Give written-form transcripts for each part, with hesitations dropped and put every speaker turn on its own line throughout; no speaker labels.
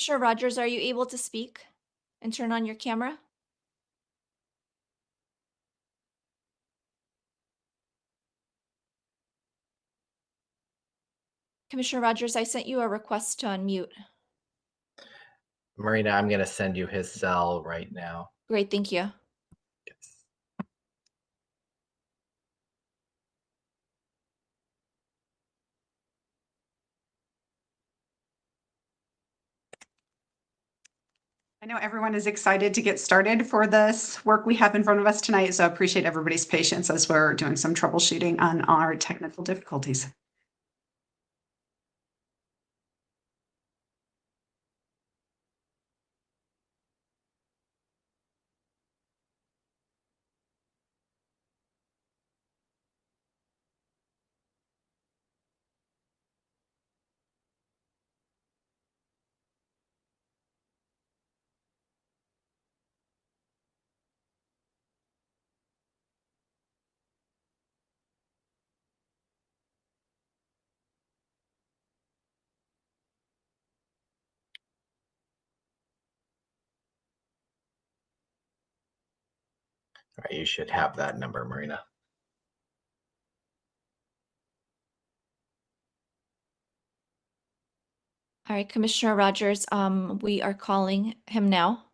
Commissioner Rogers, are you able to speak and turn on your camera? Commissioner Rogers, I sent you a request to unmute.
Marina, I'm going to send you his cell right now.
Great, thank you.
Yes.
I know everyone is excited to get started for this work we have in front of us tonight, so I appreciate everybody's patience as we're doing some troubleshooting on our technical difficulties.
All right, you should have that number, Marina.
All right, Commissioner Rogers, we are calling him now.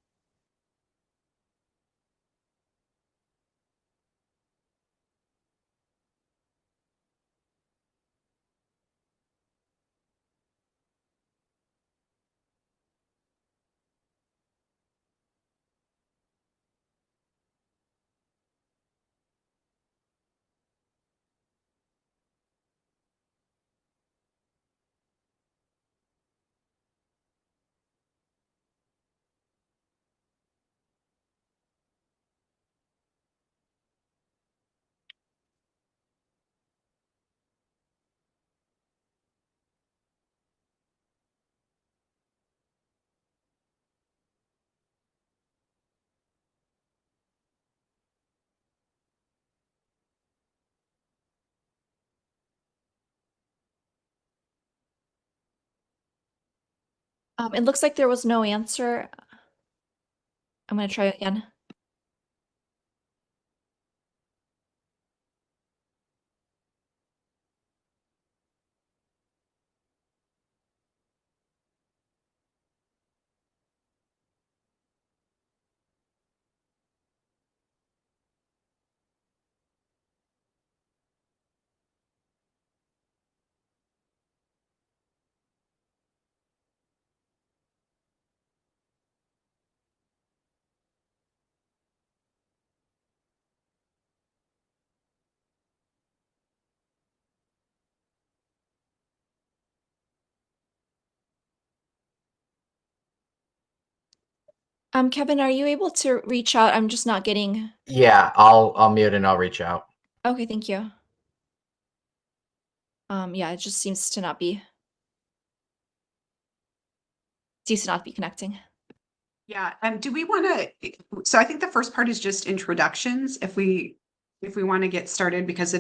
It looks like there was no answer. I'm going to try again. Kevin, are you able to reach out? I'm just not getting.
Yeah, I'll mute and I'll reach out.
Okay, thank you. Yeah, it just seems to not be connecting.
Yeah, do we want to? So I think the first part is just introductions. If we want to get started, because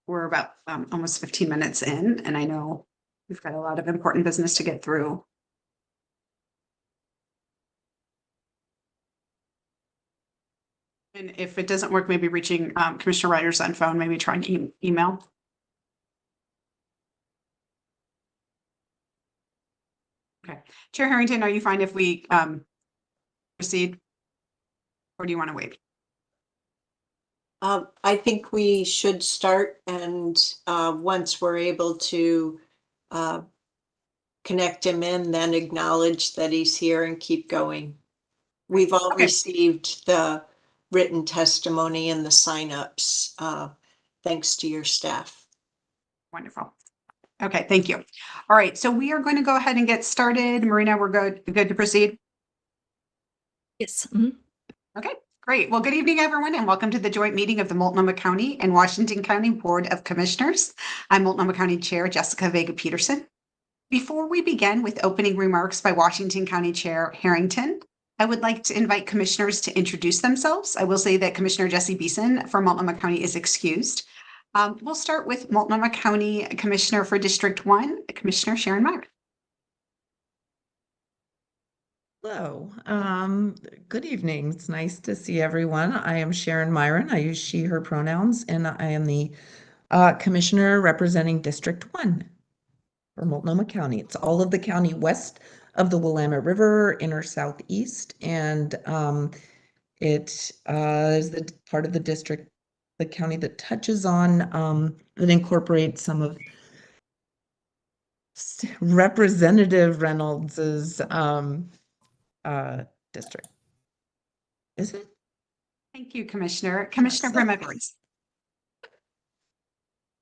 we're about almost 15 minutes in, and I know we've got a lot of important business to get through. And if it doesn't work, maybe reaching Commissioner Rogers on phone, maybe trying email. Okay. Chair Harrington, are you fine if we proceed? Or do you want to wait?
I think we should start, and once we're able to connect him in, then acknowledge that he's here and keep going. We've all received the written testimony and the signups, thanks to your staff.
Wonderful. Okay, thank you. All right, so we are going to go ahead and get started. Marina, we're good to proceed?
Yes.
Okay, great. Well, good evening, everyone, and welcome to the joint meeting of the Multnomah County and Washington County Board of Commissioners. I'm Multnomah County Chair Jessica Vega Peterson. Before we begin with opening remarks by Washington County Chair Harrington, I would like to invite commissioners to introduce themselves. I will say that Commissioner Jesse Beeson from Multnomah County is excused. We'll start with Multnomah County Commissioner for District 1, Commissioner Sharon Meyer.
Hello. Good evening. It's nice to see everyone. I am Sharon Myron. I use she, her pronouns, and I am the commissioner representing District 1 for Multnomah County. It's all of the county west of the Willamette River, inner southeast, and it is the part of the district, the county that touches on, that incorporates some of Representative Reynolds's district. Is it?
Thank you, Commissioner. Commissioner Brim Edwards.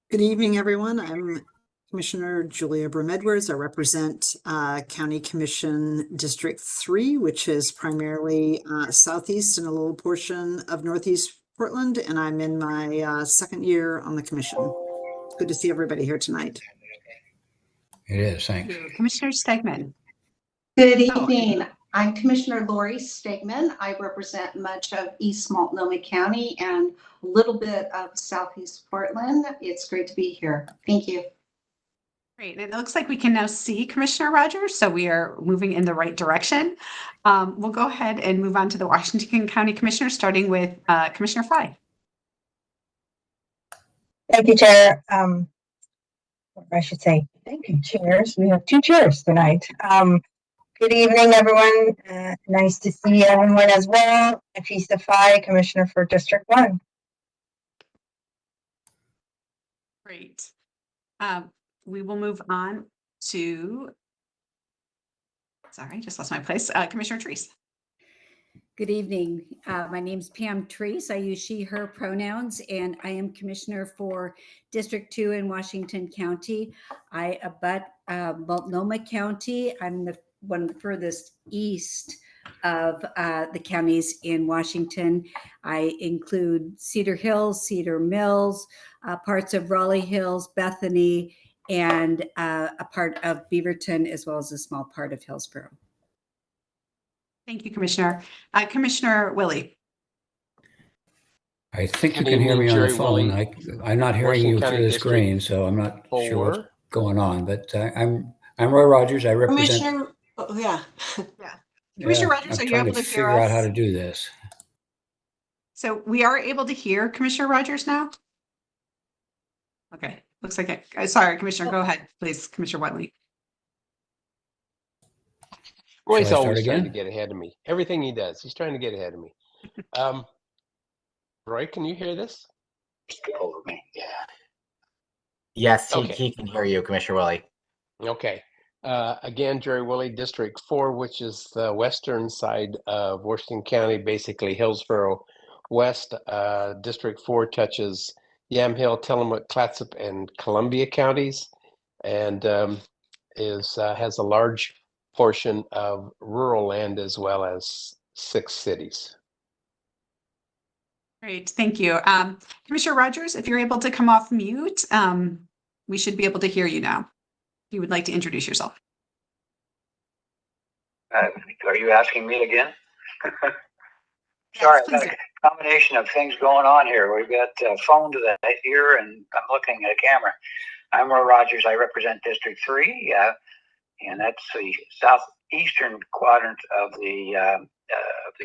Good evening, everyone. I'm Commissioner Julia Brim Edwards. I represent County Commission District 3, which is primarily southeast and a little portion of northeast Portland, and I'm in my second year on the commission. It's good to see everybody here tonight.
It is, thanks.
Commissioner Stegman.
Good evening. I'm Commissioner Lori Stegman. I represent much of East Multnomah County and a little bit of Southeast Portland. It's great to be here. Thank you.
Great. And it looks like we can now see Commissioner Rogers, so we are moving in the right direction. We'll go ahead and move on to the Washington County Commissioners, starting with Commissioner Fry.
Thank you, Chair. I should say, thank you, chairs. We have two chairs tonight. Good evening, everyone. Nice to see everyone as well. Afisa Fai, Commissioner for District 1.
Great. We will move on to, sorry, just lost my place. Commissioner Treese.
Good evening. My name is Pam Treese. I use she, her pronouns, and I am Commissioner for District 2 in Washington County. I abut Multnomah County. I'm one of the furthest east of the counties in Washington. I include Cedar Hills, Cedar Mills, parts of Raleigh Hills, Bethany, and a part of Beaverton, as well as a small part of Hillsborough.
Thank you, Commissioner. Commissioner Willie.
I think you can hear me on the phone. I'm not hearing you through the screen, so I'm not sure what's going on. But I'm Roy Rogers. I represent.
Commissioner, oh, yeah.
Commissioner Rogers, are you able to hear us?
Figure out how to do this.
So we are able to hear Commissioner Rogers now? Okay, looks like it. Sorry, Commissioner, go ahead, please, Commissioner Whitley.
Roy's always trying to get ahead of me. Everything he does, he's trying to get ahead of me. Roy, can you hear this?
Over me. Yeah. Yes,
Okay.
he can hear you, Commissioner Willie.
Okay. Again, Jerry Willie, District 4, which is the western side of Washington County, basically Hillsborough West. District 4 touches Yamhill, Tillamook, Clatsop, and Columbia counties, and has a large portion of rural land as well as 6 cities.
Great, thank you. Commissioner Rogers, if you're able to come off mute, we should be able to hear you now. If you would like to introduce yourself.
Are you asking me again? Sorry, I've got a combination of things going on here. We've got a phone to the ear, and I'm looking at a camera. I'm Roy Rogers. I represent District 3, and that's the southeastern quadrant of the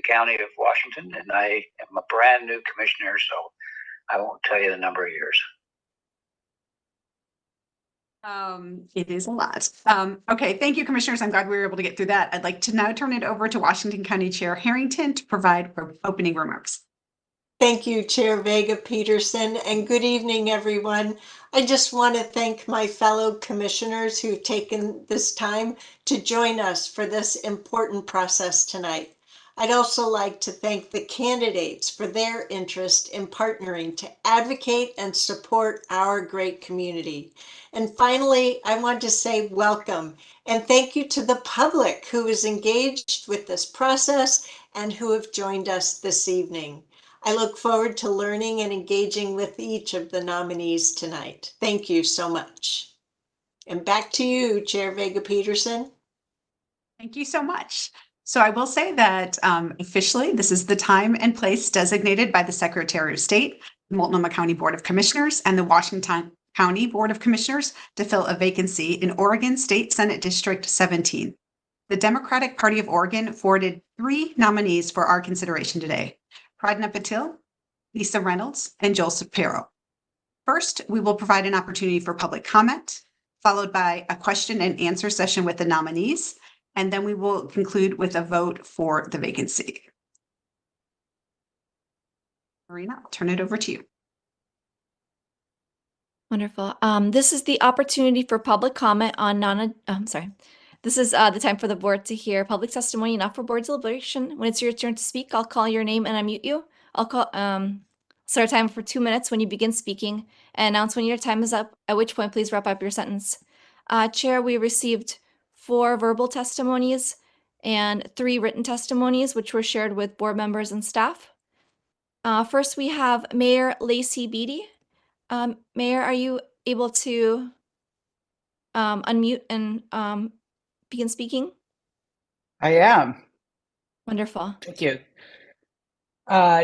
county of Washington. And I am a brand new commissioner, so I won't tell you the number of years.
It is a lot. Okay, thank you, commissioners. I'm glad we were able to get through that. I'd like to now turn it over to Washington County Chair Harrington to provide opening remarks.
Thank you, Chair Vega Peterson, and good evening, everyone. I just want to thank my fellow commissioners who've taken this time to join us for this important process tonight. I'd also like to thank the candidates for their interest in partnering to advocate and support our great community. And finally, I want to say welcome and thank you to the public who is engaged with this process and who have joined us this evening. I look forward to learning and engaging with each of the nominees tonight. Thank you so much. And back to you, Chair Vega Peterson.
Thank you so much. So I will say that officially, this is the time and place designated by the Secretary of State, the Multnomah County Board of Commissioners, and the Washington County Board of Commissioners to fill a vacancy in Oregon State Senate District 17. The Democratic Party of Oregon forwarded 3 nominees for our consideration today: Pradna Patil, Lisa Reynolds, and Joel Shapiro. First, we will provide an opportunity for public comment, followed by a question and answer session with the nominees, and then we will conclude with a vote for the vacancy. Marina, I'll turn it over to you.
Wonderful. This is the opportunity for public comment on This is the time for the board to hear public testimony, not for board deliberation. When it's your turn to speak, I'll call your name and unmute you. I'll call start time for 2 minutes when you begin speaking and announce when your time is up, at which point please wrap up your sentence. Chair, we received 4 verbal testimonies and 3 written testimonies, which were shared with board members and staff. First, we have Mayor Lacey Beatty. Mayor, are you able to unmute and begin speaking?
I am.
Wonderful.
Thank you.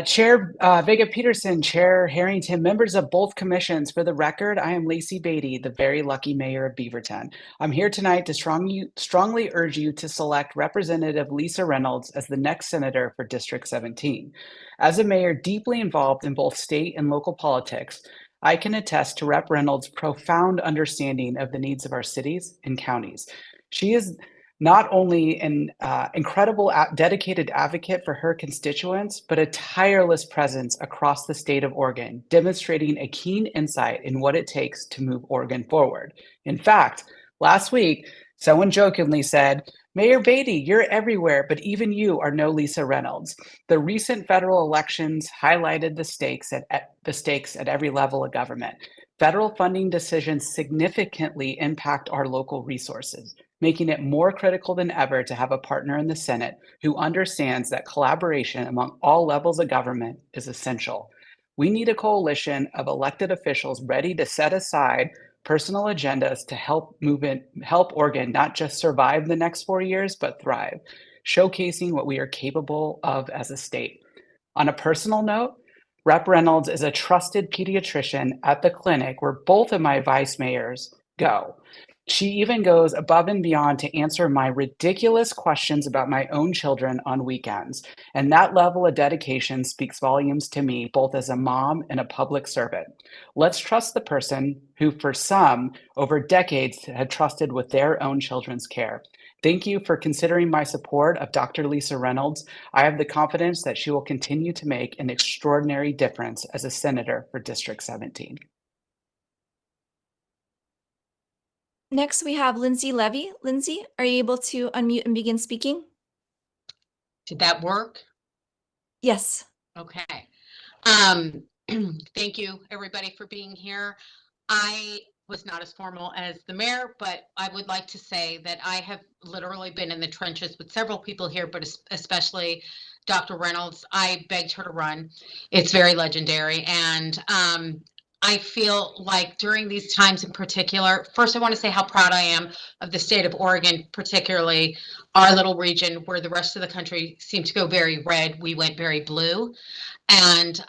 Chair Vega Peterson, Chair Harrington, members of both commissions, for the record, I am Lacey Beatty, the very lucky mayor of Beaverton. I'm here tonight to strongly urge you to select Representative Lisa Reynolds as the next senator for District 17. As a mayor deeply involved in both state and local politics, I can attest to Rep. Reynolds' profound understanding of the needs of our cities and counties. She is not only an incredible dedicated advocate for her constituents, but a tireless presence across the state of Oregon, demonstrating a keen insight in what it takes to move Oregon forward. In fact, last week, someone jokingly said, "Mayor Beatty, you're everywhere, but even you are no Lisa Reynolds." The recent federal elections highlighted the stakes at every level of government. Federal funding decisions significantly impact our local resources, making it more critical than ever to have a partner in the Senate who understands that collaboration among all levels of government is essential. We need a coalition of elected officials ready to set aside personal agendas to help Oregon not just survive the next 4 years, but thrive, showcasing what we are capable of as a state. On a personal note, Rep. Reynolds is a trusted pediatrician at the clinic where both of my vice mayors go. She even goes above and beyond to answer my ridiculous questions about my own children on weekends. And that level of dedication speaks volumes to me, both as a mom and a public servant. Let's trust the person who, for some, over decades had trusted with their own children's care. Thank you for considering my support of Dr. Lisa Reynolds. I have the confidence that she will continue to make an extraordinary difference as a senator for District 17.
Next, we have Lindsay Levy. Lindsay, are you able to unmute and begin speaking?
Did that work?
Yes.
Okay. Thank you, everybody, for being here. I was not as formal as the mayor, but I would like to say that I have literally been in the trenches with several people here, but especially Dr. Reynolds. I begged her to run. It's very legendary. And I feel like during these times in particular, first, I want to say how proud I am of the state of Oregon, particularly our little region where the rest of the country seemed to go very red. We went very blue, and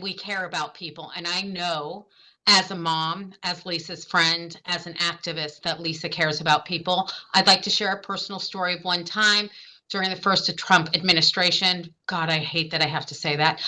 we care about people. And I know as a mom, as Lisa's friend, as an activist, that Lisa cares about people. I'd like to share a personal story of one time during the first Trump administration. God, I hate that I have to say that.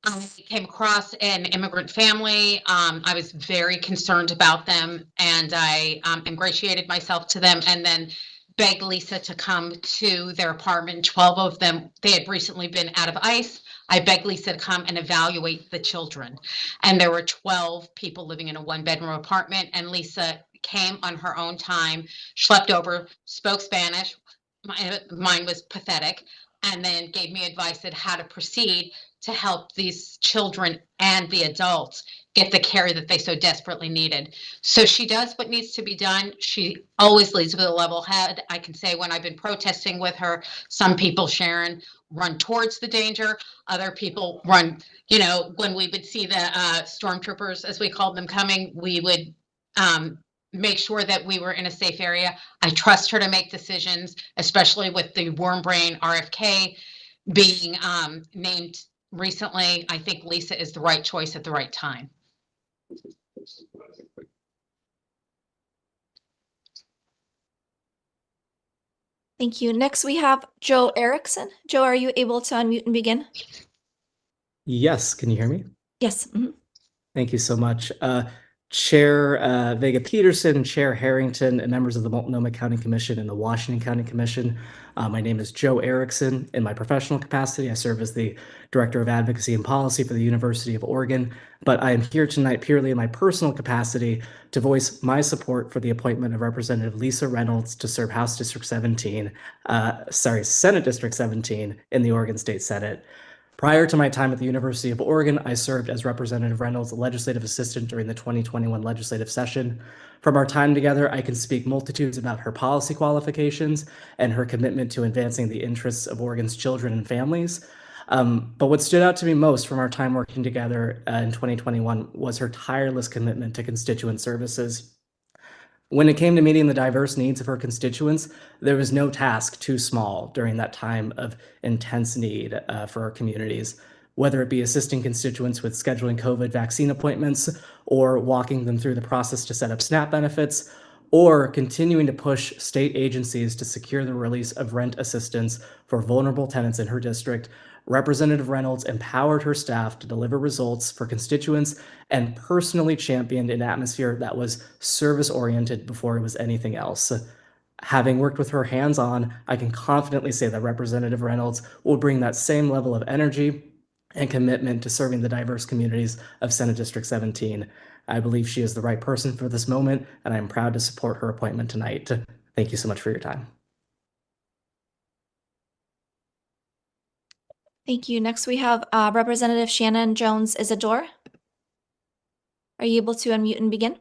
I came across an immigrant family. I was very concerned about them, and I ingratiated myself to them and then begged Lisa to come to their apartment. 12 of them, they had recently been out of ICE. I begged Lisa to come and evaluate the children. And there were 12 people living in a 1-bedroom apartment. And Lisa came on her own time, schlepped over, spoke Spanish. Mine was pathetic. And then gave me advice on how to proceed to help these children and the adults get the care that they so desperately needed. So she does what needs to be done. She always leads with a level head. I can say when I've been protesting with her, some people, Sharon, run towards the danger. Other people run, when we would see the stormtroopers, as we called them, coming, we would make sure that we were in a safe area. I trust her to make decisions, especially with the worm brain RFK being named recently. I think Lisa is the right choice at the right time.
Thank you. Next, we have Joe Erickson. Joe, are you able to unmute and begin?
Yes, can you hear me?
Yes. Mhm.
Thank you so much. Chair Vega Peterson, Chair Harrington, and members of the Multnomah County Commission and the Washington County Commission. My name is Joe Erickson. In my professional capacity, I serve as the Director of Advocacy and Policy for the University of Oregon, but I am here tonight purely in my personal capacity to voice my support for the appointment of Representative Lisa Reynolds to serve Senate District 17 in the Oregon State Senate. Prior to my time at the University of Oregon, I served as Representative Reynolds' legislative assistant during the 2021 legislative session. From our time together, I can speak multitudes about her policy qualifications and her commitment to advancing the interests of Oregon's children and families. But what stood out to me most from our time working together in 2021 was her tireless commitment to constituent services. When it came to meeting the diverse needs of her constituents, there was no task too small during that time of intense need for our communities, whether it be assisting constituents with scheduling COVID vaccine appointments or walking them through the process to set up SNAP benefits, or continuing to push state agencies to secure the release of rent assistance for vulnerable tenants in her district. Representative Reynolds empowered her staff to deliver results for constituents and personally championed an atmosphere that was service-oriented before it was anything else. Having worked with her hands-on, I can confidently say that Representative Reynolds will bring that same level of energy and commitment to serving the diverse communities of Senate District 17. I believe she is the right person for this moment, and I'm proud to support her appointment tonight. Thank you so much for your time.
Thank you. Next, we have Representative Shannon Jones Isidore. Are you able to unmute and begin?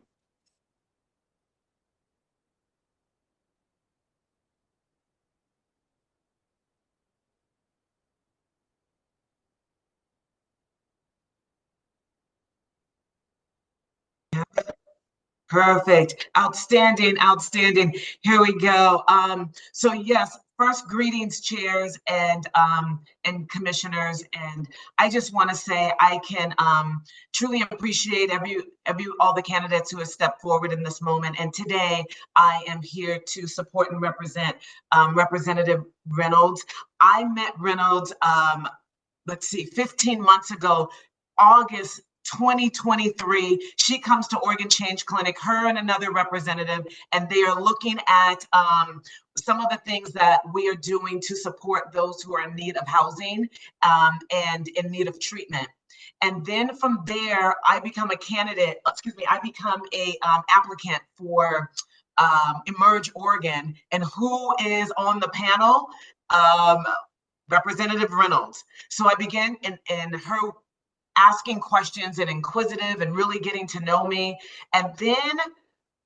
Perfect. Outstanding, outstanding. Here we go. So yes, first greetings, chairs and commissioners. And I just want to say I can truly appreciate all the candidates who have stepped forward in this moment. And today I am here to support and represent Representative Reynolds. I met Reynolds, 15 months ago, August 2023. She comes to Oregon Change Clinic, her and another representative, and they are looking at some of the things that we are doing to support those who are in need of housing and in need of treatment. And then from there, I become a candidate, I become a applicant for Emerge Oregon. And who is on the panel? Representative Reynolds. So I began in her asking questions and inquisitive and really getting to know me. And then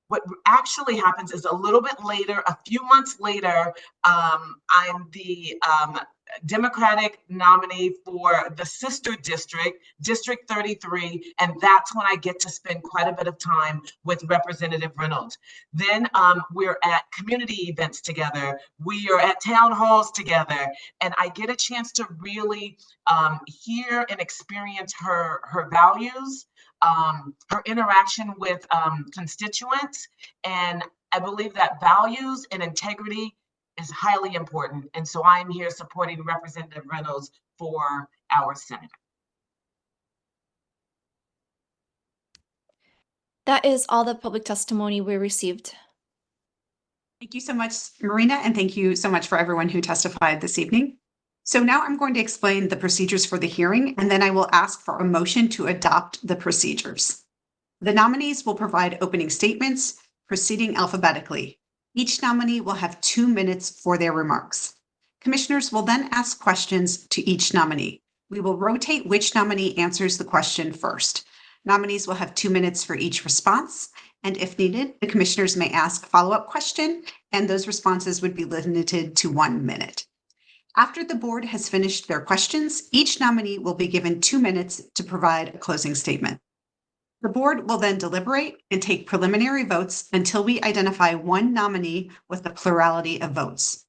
what actually happens is a little bit later, a few months later, I'm the Democratic nominee for the sister district, District 33, and that's when I get to spend quite a bit of time with Representative Reynolds. Then we're at community events together, we are at town halls together, and I get a chance to really hear and experience her values, her interaction with constituents, and I believe that values and integrity is highly important. And so I'm here supporting Representative Reynolds for our senator.
That is all the public testimony we received.
Thank you so much, Marina, and thank you so much for everyone who testified this evening. So now I'm going to explain the procedures for the hearing, and then I will ask for a motion to adopt the procedures. The nominees will provide opening statements, proceeding alphabetically. Each nominee will have 2 minutes for their remarks. Commissioners will then ask questions to each nominee. We will rotate which nominee answers the question first. Nominees will have 2 minutes for each response, and if needed, the commissioners may ask a follow-up question, and those responses would be limited to 1 minute. After the board has finished their questions, each nominee will be given 2 minutes to provide a closing statement. The board will then deliberate and take preliminary votes until we identify one nominee with a plurality of votes.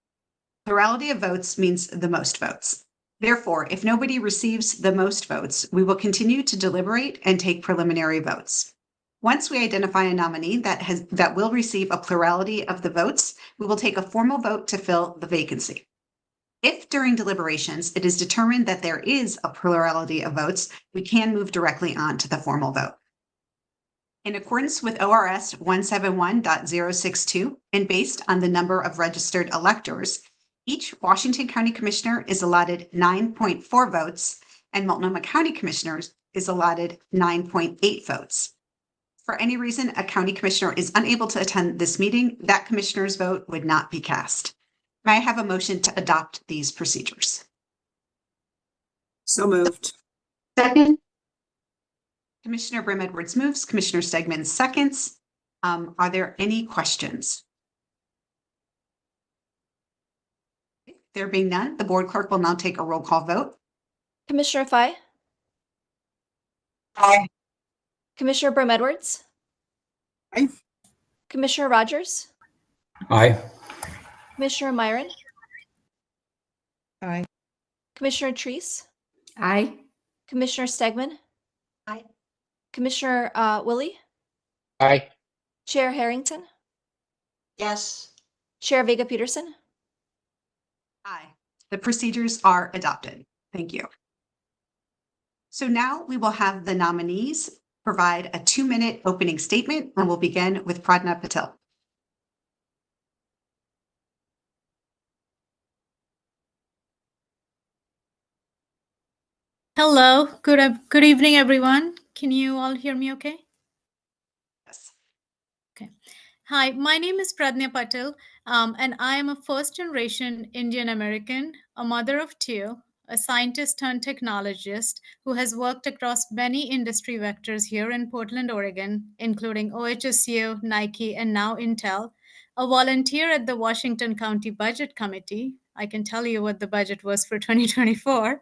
Plurality of votes means the most votes. Therefore, if nobody receives the most votes, we will continue to deliberate and take preliminary votes. Once we identify a nominee that will receive a plurality of the votes, we will take a formal vote to fill the vacancy. If during deliberations it is determined that there is a plurality of votes, we can move directly on to the formal vote. In accordance with ORS 171.062 and based on the number of registered electors, each Washington County Commissioner is allotted 9.4 votes and Multnomah County Commissioners is allotted 9.8 votes. For any reason a county commissioner is unable to attend this meeting, that commissioner's vote would not be cast. May I have a motion to adopt these procedures?
So moved.
Second.
Commissioner Brim Edwards moves, Commissioner Stegman seconds. Are there any questions? There being none, the board clerk will now take a roll call vote.
Commissioner Fye?
Aye.
Commissioner Brim Edwards?
Aye.
Commissioner Rogers?
Aye.
Commissioner Myron?
Aye.
Commissioner Treese?
Aye.
Commissioner Stegman?
Aye.
Commissioner Willie?
Aye.
Chair Harrington?
Yes.
Chair Vega Peterson?
Aye. The procedures are adopted. Thank you. So now we will have the nominees provide a 2-minute opening statement, and we'll begin with Pradna Patil.
Hello, good evening, everyone. Can you all hear me okay?
Yes.
Okay. Hi, my name is Pradnya Patil, and I am a first-generation Indian American, a mother of 2, a scientist turned technologist who has worked across many industry vectors here in Portland, Oregon, including OHSU, Nike, and now Intel, a volunteer at the Washington County Budget Committee. I can tell you what the budget was for 2024,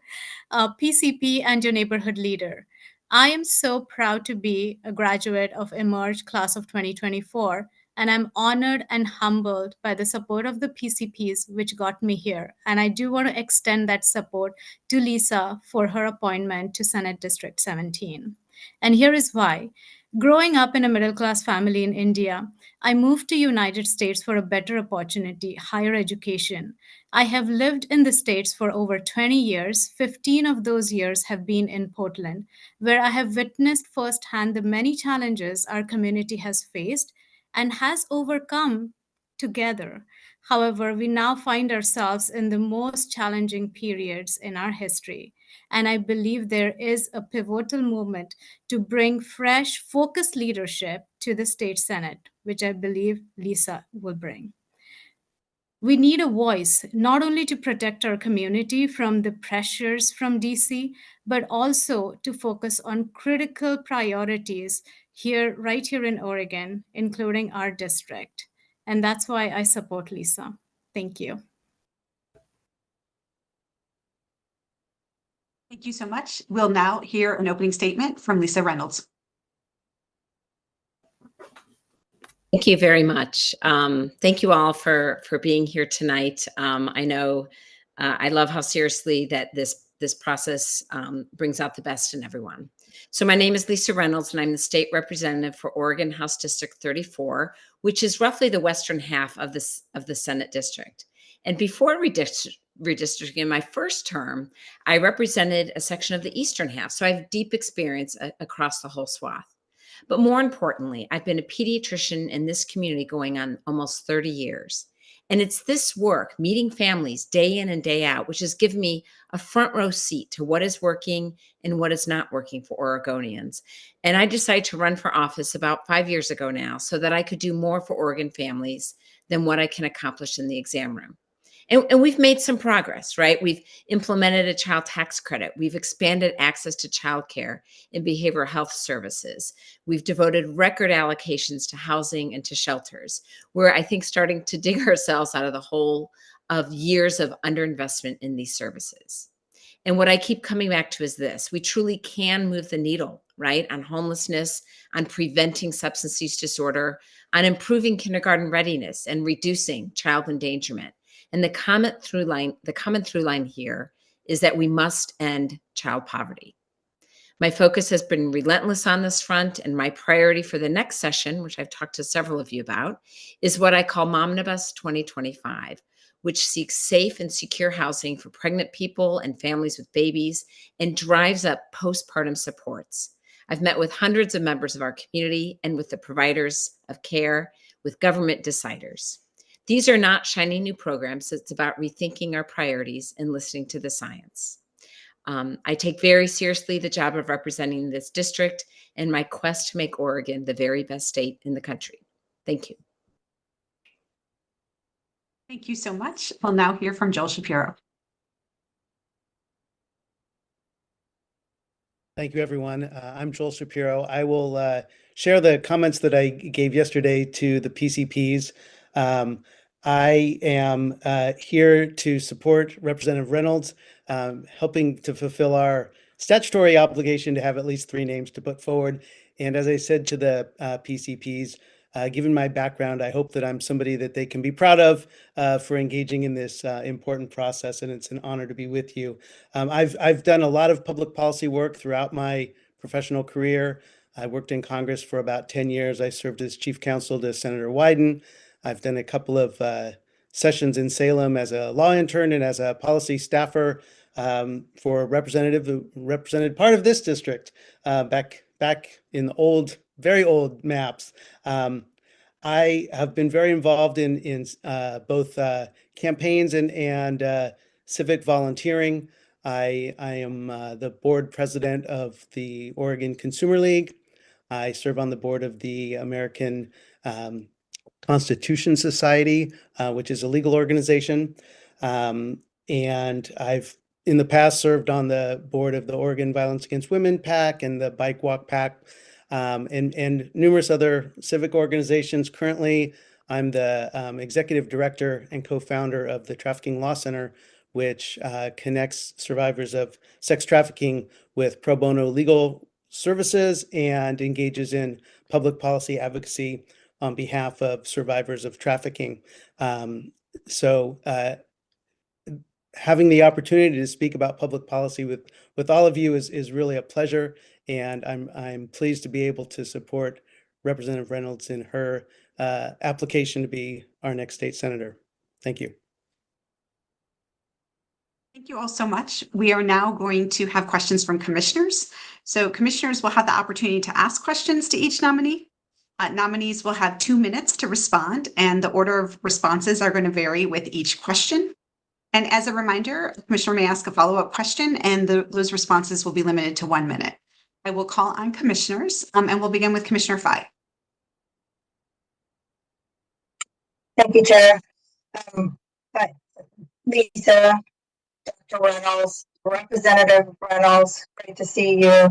PCP, and your neighborhood leader. I am so proud to be a graduate of Emerge class of 2024, and I'm honored and humbled by the support of the PCPs, which got me here. And I do want to extend that support to Lisa for her appointment to Senate District 17. And here is why. Growing up in a middle-class family in India, I moved to United States for a better opportunity, higher education. I have lived in the States for over 20 years. 15 of those years have been in Portland, where I have witnessed firsthand the many challenges our community has faced and has overcome together. However, we now find ourselves in the most challenging periods in our history. And I believe there is a pivotal movement to bring fresh, focused leadership to the state Senate, which I believe Lisa will bring. We need a voice, not only to protect our community from the pressures from DC, but also to focus on critical priorities here, right here in Oregon, including our district. And that's why I support Lisa. Thank you.
Thank you so much. We'll now hear an opening statement from Lisa Reynolds.
Thank you very much. Thank you all for being here tonight. I know I love how seriously that this process brings out the best in everyone. So my name is Lisa Reynolds, and I'm the state representative for Oregon House District 34, which is roughly the western half of the Senate district. And before redistricting in my first term, I represented a section of the eastern half. So I have deep experience across the whole swath. But more importantly, I've been a pediatrician in this community going on almost 30 years. And it's this work, meeting families day in and day out, which has given me a front row seat to what is working and what is not working for Oregonians. And I decided to run for office about 5 years ago now so that I could do more for Oregon families than what I can accomplish in the exam room. And we've made some progress, right? We've implemented a child tax credit. We've expanded access to childcare and behavioral health services. We've devoted record allocations to housing and to shelters. We're, I think, starting to dig ourselves out of the hole of years of underinvestment in these services. And what I keep coming back to is this: we truly can move the needle, right? On homelessness, on preventing substance use disorder, on improving kindergarten readiness and reducing child endangerment. And the common through line here is that we must end child poverty. My focus has been relentless on this front, and my priority for the next session, which I've talked to several of you about, is what I call Momnibus 2025, which seeks safe and secure housing for pregnant people and families with babies and drives up postpartum supports. I've met with hundreds of members of our community and with the providers of care, with government deciders. These are not shiny new programs. It's about rethinking our priorities and listening to the science. I take very seriously the job of representing this district and my quest to make Oregon the very best state in the country. Thank you.
Thank you so much. We'll now hear from Joel Shapiro.
Thank you, everyone. I'm Joel Shapiro. I will share the comments that I gave yesterday to the PCPs. I am here to support Representative Reynolds, helping to fulfill our statutory obligation to have at least 3 names to put forward. And as I said to the PCPs, given my background, I hope that I'm somebody that they can be proud of for engaging in this important process, and it's an honor to be with you. I've done a lot of public policy work throughout my professional career. I worked in Congress for about 10 years. I served as chief counsel to Senator Wyden. I've done a couple of sessions in Salem as a law intern and as a policy staffer for a representative who represented part of this district back in the old, very old maps. I have been very involved in both campaigns and civic volunteering. I am the board president of the Oregon Consumer League. I serve on the board of the American Constitution Society, which is a legal organization. And I've in the past served on the board of the Oregon Violence Against Women PAC and the Bike Walk PAC, and numerous other civic organizations. Currently, I'm the executive director and co-founder of the Trafficking Law Center, which connects survivors of sex trafficking with pro bono legal services and engages in public policy advocacy on behalf of survivors of trafficking. Having the opportunity to speak about public policy with all of you is really a pleasure, and I'm pleased to be able to support Representative Reynolds in her application to be our next state senator. Thank you.
Thank you all so much. We are now going to have questions from commissioners. So commissioners will have the opportunity to ask questions to each nominee. Nominees will have 2 minutes to respond, and the order of responses are going to vary with each question. And as a reminder, the commissioner may ask a follow-up question, and those responses will be limited to 1 minute. I will call on commissioners, and we'll begin with Commissioner Fye.
Thank you, Chair. Lisa, Dr. Reynolds, Representative Reynolds, great to see you,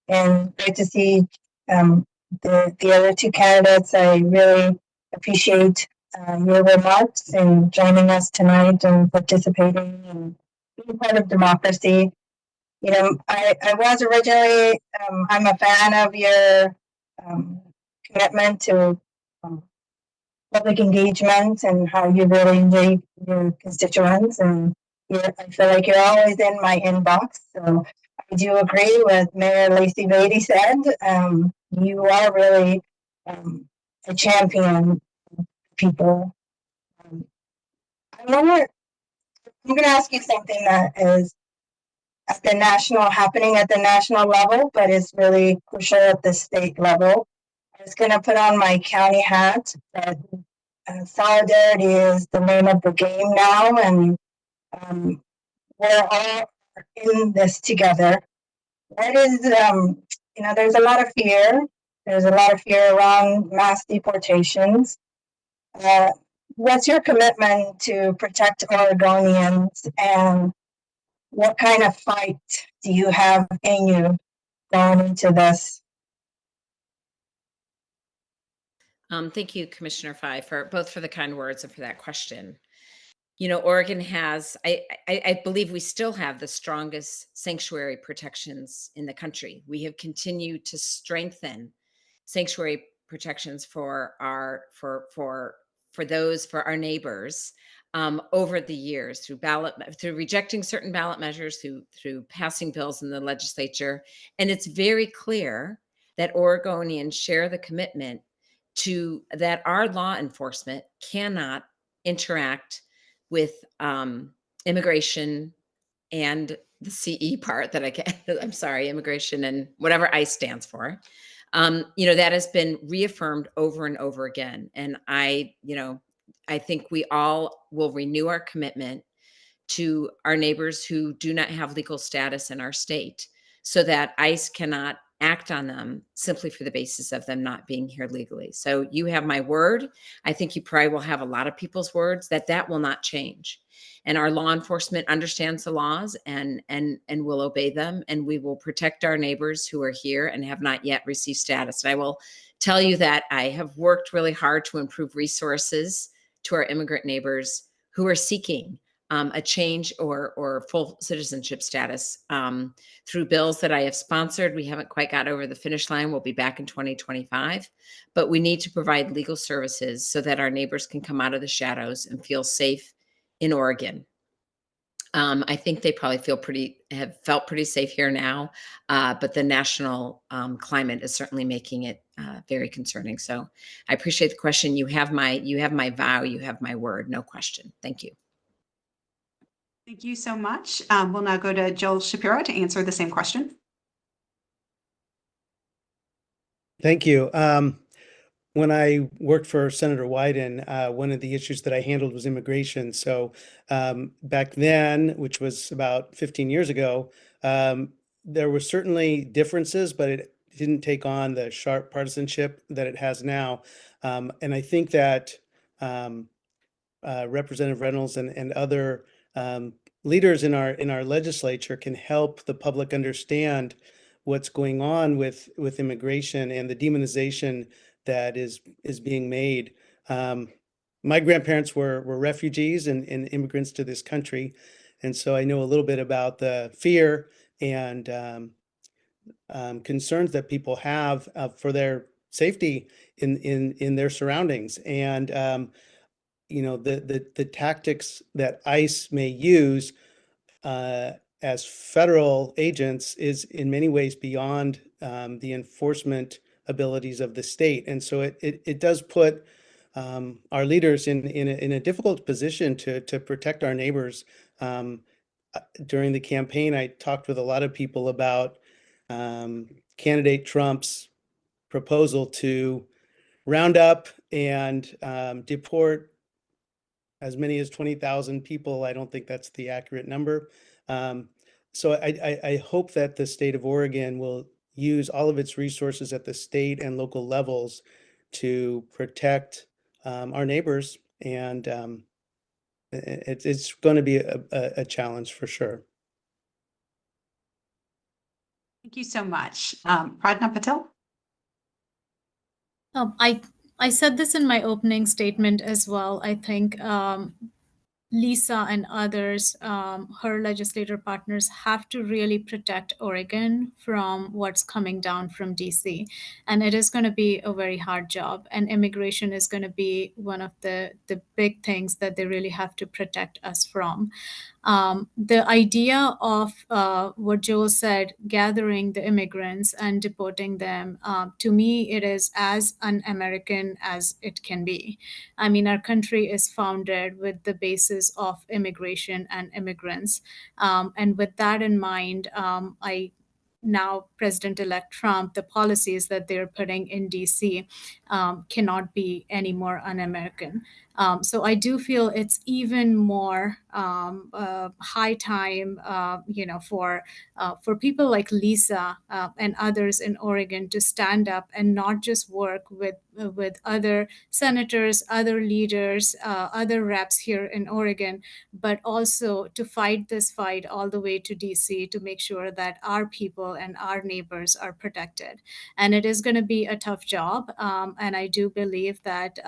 and great to see the other 2 candidates. I really appreciate your remarks and joining us tonight and participating and being part of democracy. You know, I was originally, I'm a fan of your commitment to public engagement and how you really engage your constituents, and I feel like you're always in my inbox. So I do agree with Mayor Lacy Beatty said. You are really a champion of people. I'm going to ask you something that is happening at the national level, but is really crucial at the state level. I was going to put on my county hat, but solidarity is the name of the game now, and we're all in this together. What is, there's a lot of fear. There's a lot of fear around mass deportations. What's your commitment to protect Oregonians, and what kind of fight do you have in you going into this?
Thank you, Commissioner Fye, for the kind words and for that question. You know, Oregon has, I believe we still have the strongest sanctuary protections in the country. We have continued to strengthen sanctuary protections for our neighbors. over the years through rejecting certain ballot measures, through passing bills in the legislature. And it's very clear that Oregonians share the commitment to that our law enforcement cannot interact with immigration and the CE part that I'm sorry, immigration and whatever ICE stands for. That has been reaffirmed over and over again. And I think we all will renew our commitment to our neighbors who do not have legal status in our state, so that ICE cannot act on them simply for the basis of them not being here legally. So you have my word. I think you probably will have a lot of people's words that will not change. And our law enforcement understands the laws and will obey them. And we will protect our neighbors who are here and have not yet received status. And I will tell you that I have worked really hard to improve resources to our immigrant neighbors who are seeking a change or full citizenship status through bills that I have sponsored. We haven't quite got over the finish line. We'll be back in 2025, but we need to provide legal services so that our neighbors can come out of the shadows and feel safe in Oregon. I think they probably have felt pretty safe here now, but the national climate is certainly making it very concerning. So I appreciate the question. You have my vow, you have my word, no question. Thank you.
Thank you so much. We'll now go to Joel Shapiro to answer the same question.
Thank you. When I worked for Senator Wyden, one of the issues that I handled was immigration. So back then, which was about 15 years ago, there were certainly differences, but it didn't take on the sharp partisanship that it has now. And I think that Representative Reynolds and other leaders in our legislature can help the public understand what's going on with immigration and the demonization that is being made. My grandparents were refugees and immigrants to this country, and so I know a little bit about the fear and concerns that people have for their safety in their surroundings. And the tactics that ICE may use as federal agents is in many ways beyond the enforcement abilities of the state. And so it does put our leaders in a difficult position to protect our neighbors. During the campaign, I talked with a lot of people about candidate Trump's proposal to round up and deport as many as 20,000 people. I don't think that's the accurate number. So I hope that the state of Oregon will use all of its resources at the state and local levels to protect our neighbors. And it's going to be a challenge for sure.
Thank you so much. Pradna Patel?
I said this in my opening statement as well. I think Lisa and others, her legislator partners, have to really protect Oregon from what's coming down from DC. And it is going to be a very hard job. And immigration is going to be one of the big things that they really have to protect us from. The idea of what Joel said, gathering the immigrants and deporting them, to me, it is as un-American as it can be. I mean, our country is founded with the basis of immigration and immigrants. And with that in mind, now President-elect Trump, the policies that they're putting in DC cannot be any more un-American. So I do feel it's even more high time, for people like Lisa and others in Oregon to stand up and not just work with other senators, other leaders, other reps here in Oregon, but also to fight this fight all the way to DC to make sure that our people and our neighbors are protected. And it is going to be a tough job. And I do believe that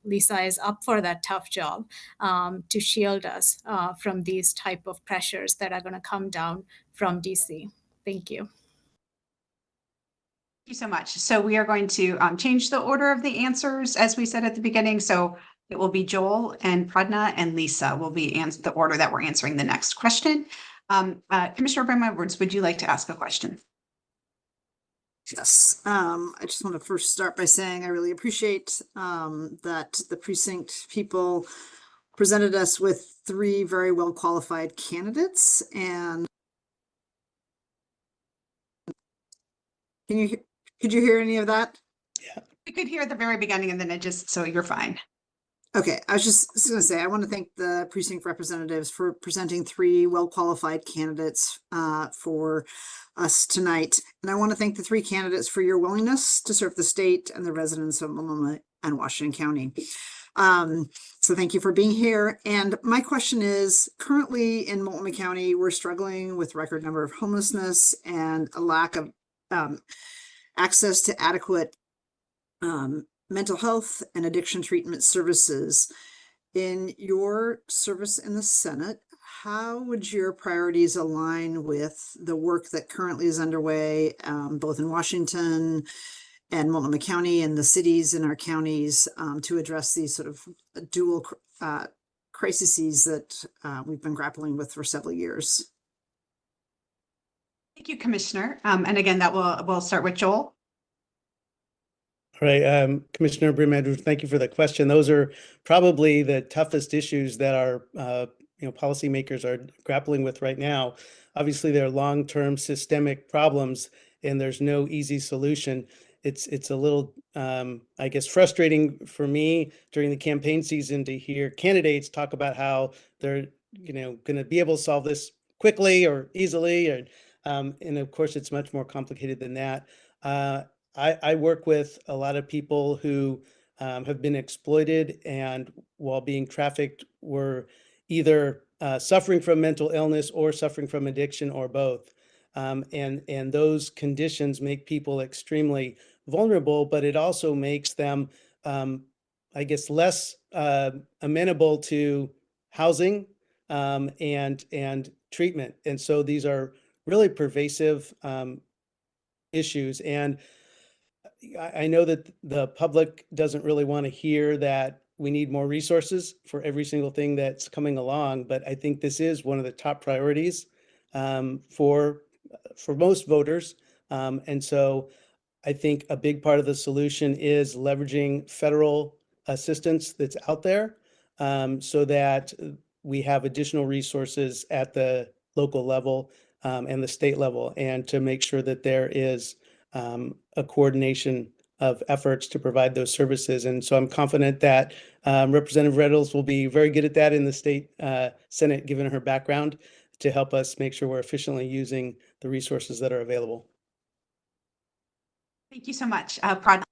Lisa is up for that tough job to shield us from these type of pressures that are going to come down from DC. Thank you.
Thank you so much. So we are going to change the order of the answers, as we said at the beginning. So It will be Joel and Pradna and Lisa will be the order that we're answering the next question. Commissioner Brim Edwards, would you like to ask a question?
Yes, I just want to first start by saying I really appreciate that the precinct people presented us with 3 very well qualified candidates. And could you hear any of that?
We could hear at the very beginning and then it just, so you're fine.
Okay, I was just going to say, I want to thank the precinct representatives for presenting 3 well-qualified candidates for us tonight. And I want to thank the 3 candidates for your willingness to serve the state and the residents of Multnomah and Washington County. So thank you for being here. And my question is, currently in Multnomah County, we're struggling with record number of homelessness and a lack of access to adequate mental health and addiction treatment services. In your service in the Senate, how would your priorities align with the work that currently is underway, both in Washington and Multnomah County and the cities in our counties, to address these sort of dual crises that we've been grappling with for several years?
Thank you, Commissioner. And again, we'll start with Joel.
All right, Commissioner Brim Edwards, thank you for the question. Those are probably the toughest issues that our policymakers are grappling with right now. Obviously, they're long-term systemic problems, and there's no easy solution. It's a little, I guess, frustrating for me during the campaign season to hear candidates talk about how they're, going to be able to solve this quickly or easily, and of course, it's much more complicated than that. I work with a lot of people who have been exploited, and while being trafficked, were either suffering from mental illness or suffering from addiction or both. And those conditions make people extremely vulnerable, but it also makes them, I guess, less amenable to housing and treatment. And so these are really pervasive issues. And I know that the public doesn't really want to hear that we need more resources for every single thing that's coming along, but I think this is one of the top priorities for most voters. And so I think a big part of the solution is leveraging federal assistance that's out there, so that we have additional resources at the local level and the state level, and to make sure that there is a coordination of efforts to provide those services. And so I'm confident that Representative Reynolds will be very good at that in the state Senate, given her background, to help us make sure we're efficiently using the resources that are available.
Thank you so much. Pradna.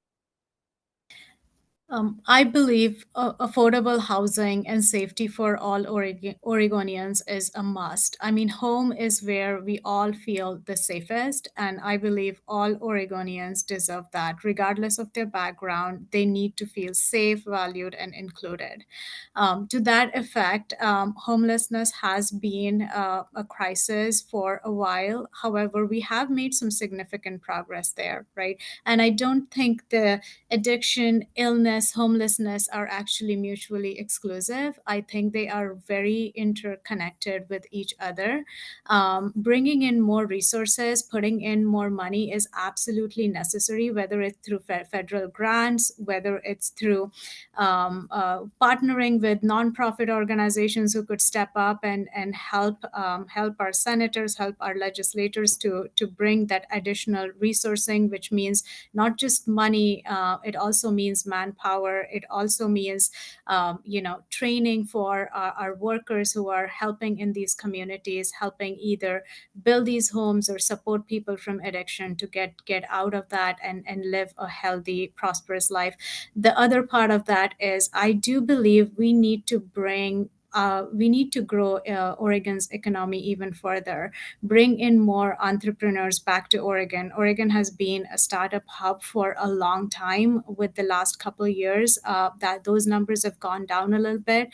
I believe affordable housing and safety for all Oregonians is a must. I mean, home is where we all feel the safest, and I believe all Oregonians deserve that. Regardless of their background, they need to feel safe, valued, and included. To that effect, homelessness has been a crisis for a while. However, we have made some significant progress there, right? And I don't think the addiction, illness, homelessness are actually mutually exclusive. I think they are very interconnected with each other. Bringing in more resources, putting in more money is absolutely necessary, whether it's through federal grants, whether it's through partnering with nonprofit organizations who could step up and help our senators, help our legislators to bring that additional resourcing, which means not just money, it also means manpower. It also means, training for our workers who are helping in these communities, helping either build these homes or support people from addiction to get out of that and live a healthy, prosperous life. The other part of that is I do believe we need to bring we need to grow Oregon's economy even further, bring in more entrepreneurs back to Oregon. Oregon has been a startup hub for a long time. With the last couple of years, that those numbers have gone down a little bit.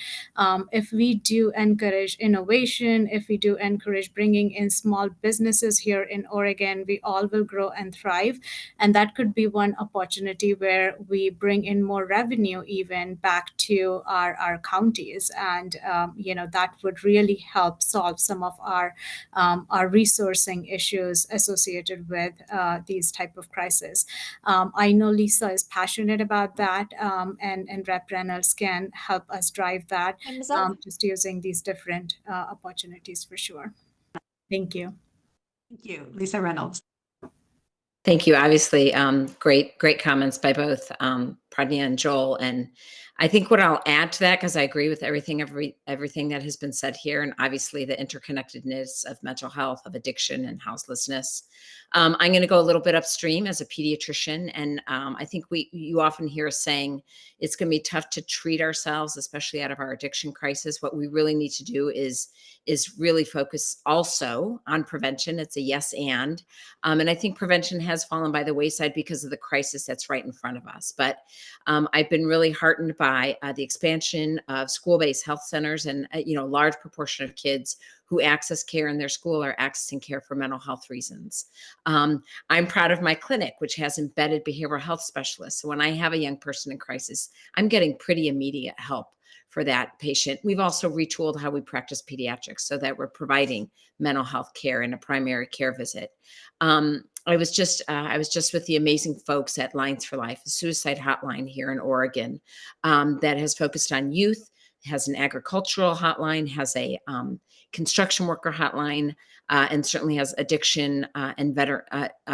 If we do encourage innovation, if we do encourage bringing in small businesses here in Oregon, we all will grow and thrive. And that could be one opportunity where we bring in more revenue even back to our counties. And, that would really help solve some of our resourcing issues associated with these type of crises. I know Lisa is passionate about that, and Rep Reynolds can help us drive that, just using these different opportunities for sure. Thank you.
Thank you, Lisa Reynolds.
Thank you. Obviously, great comments by both Pradnya and Joel. And I think what I'll add to that, because I agree with everything that has been said here, and obviously the interconnectedness of mental health, of addiction, and houselessness. I'm going to go a little bit upstream as a pediatrician, and I think you often hear us saying it's going to be tough to treat ourselves, especially out of our addiction crisis. What we really need to do is really focus also on prevention. It's a yes and I think prevention has fallen by the wayside because of the crisis that's right in front of us. But I've been really heartened by the expansion of school-based health centers, and a large proportion of kids who access care in their school are accessing care for mental health reasons. I'm proud of my clinic, which has embedded behavioral health specialists. So when I have a young person in crisis, I'm getting pretty immediate help for that patient. We've also retooled how we practice pediatrics so that we're providing mental health care in a primary care visit. I was just with the amazing folks at Lines for Life, a suicide hotline here in Oregon that has focused on youth, has an agricultural hotline, has a construction worker hotline, and certainly has addiction and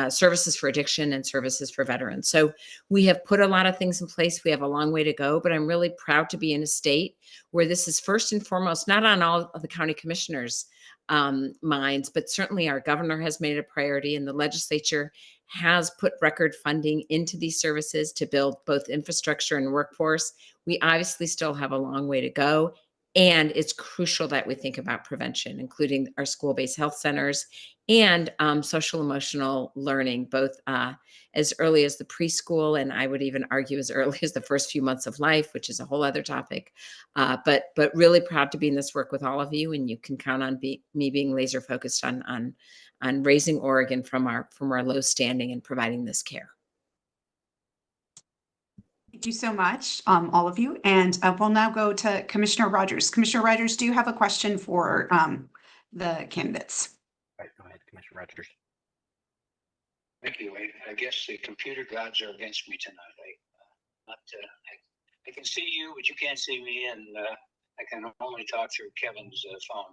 services for addiction and services for veterans. So we have put a lot of things in place. We have a long way to go, but I'm really proud to be in a state where this is first and foremost, not on all of the county commissioners' minds, but certainly our governor has made it a priority, and the legislature has put record funding into these services to build both infrastructure and workforce. We obviously still have a long way to go. And it's crucial that we think about prevention, including our school-based health centers and social emotional learning, both as early as the preschool, and I would even argue as early as the first few months of life, which is a whole other topic. But really proud to be in this work with all of you, and you can count on me being laser focused on raising Oregon from our low standing and providing this care.
Thank you so much, all of you. And we'll now go to Commissioner Rogers. Commissioner Rogers, do you have a question for the candidates?
Right, go ahead, Commissioner Rogers.
Thank you. I guess the computer gods are against me tonight. I can see you, but you can't see me, and I can only talk through Kevin's phone.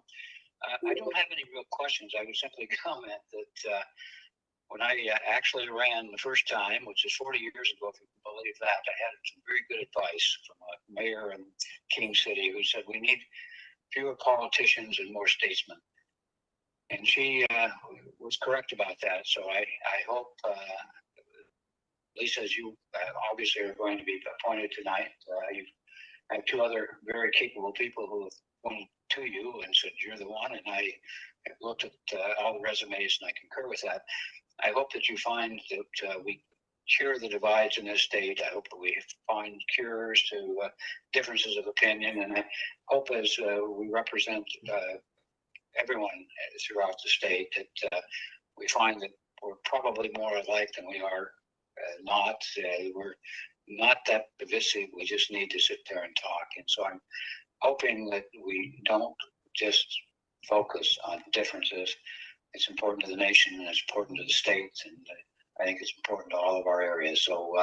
I don't have any real questions. I would simply comment that when I actually ran the first time, which is 40 years ago, if you can believe that, I had some very good advice from a mayor in King City who said we need fewer politicians and more statesmen. And she was correct about that. So I hope, Lisa, as you obviously are going to be appointed tonight, you have two other very capable people who have pointed to you and said you're the one. And I have looked at all the resumes and I concur with that. I hope that you find that we cure the divides in this state. I hope that we find cures to differences of opinion. And I hope as we represent everyone throughout the state that we find that we're probably more alike than we are not. We're not that divisive. We just need to sit there and talk. And so I'm hoping that we don't just focus on differences. It's important to the nation and it's important to the states, and I think it's important to all of our areas. So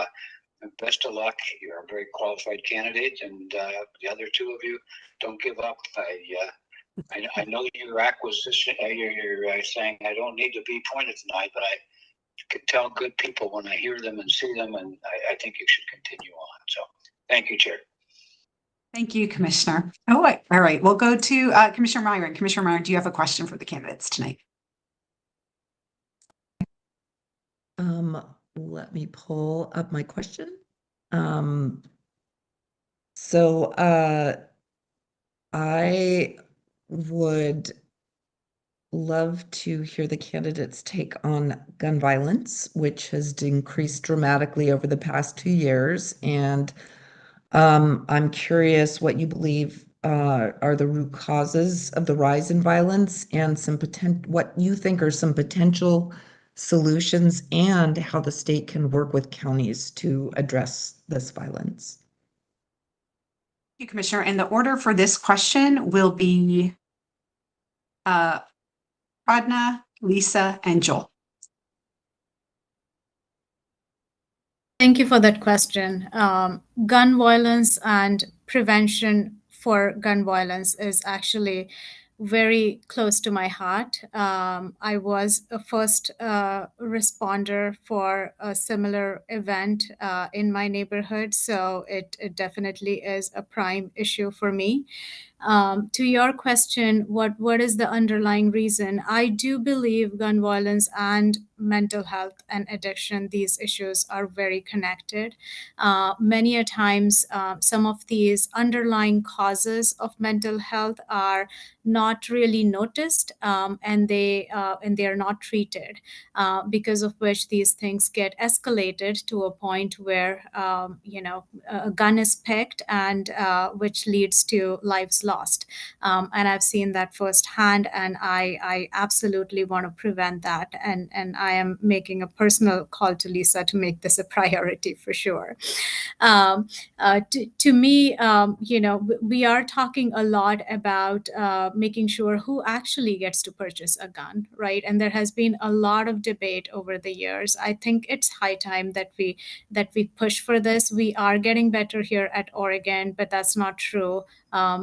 best of luck. You're a very qualified candidate, and the other two of you, don't give up. I know your acquisition. You're saying I don't need to be appointed tonight, but I can tell good people when I hear them and see them, and I think you should continue on. So thank you, Chair.
Thank you, Commissioner. Oh, wait. All right. We'll go to Commissioner Myron. Commissioner Myron, do you have a question for the candidates tonight?
Let me pull up my question. I would love to hear the candidates' take on gun violence, which has increased dramatically over the past 2 years. And I'm curious what you believe are the root causes of the rise in violence and what you think are some potential solutions and how the state can work with counties to address this violence.
Thank you, Commissioner. And the order for this question will be Pradna, Lisa, and Joel.
Thank you for that question. Gun violence and prevention for gun violence is actually very close to my heart. I was a first responder for a similar event in my neighborhood, so it definitely is a prime issue for me. To your question, what is the underlying reason? I do believe gun violence and mental health and addiction, these issues are very connected. Many a times, some of these underlying causes of mental health are not really noticed, and they are not treated, because of which these things get escalated to a point where a gun is picked, and which leads to lives lost. And I've seen that firsthand, and I absolutely want to prevent that. And I am making a personal call to Lisa to make this a priority for sure. To me, we are talking a lot about making sure who actually gets to purchase a gun, right? And there has been a lot of debate over the years. I think it's high time that we push for this. We are getting better here at Oregon, but that's not true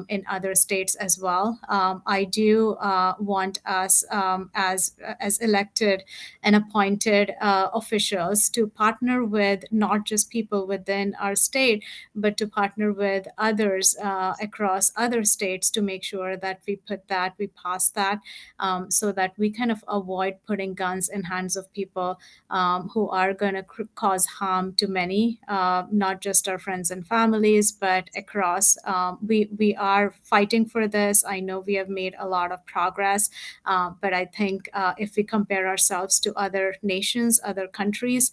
in other states as well. I do want us as elected and appointed officials to partner with not just people within our state, but to partner with others across other states to make sure that we pass that, so that we kind of avoid putting guns in hands of people who are going to cause harm to many, not just our friends and families, but across. We are fighting for this. I know we have made a lot of progress, but I think if we compare ourselves to other nations, other countries,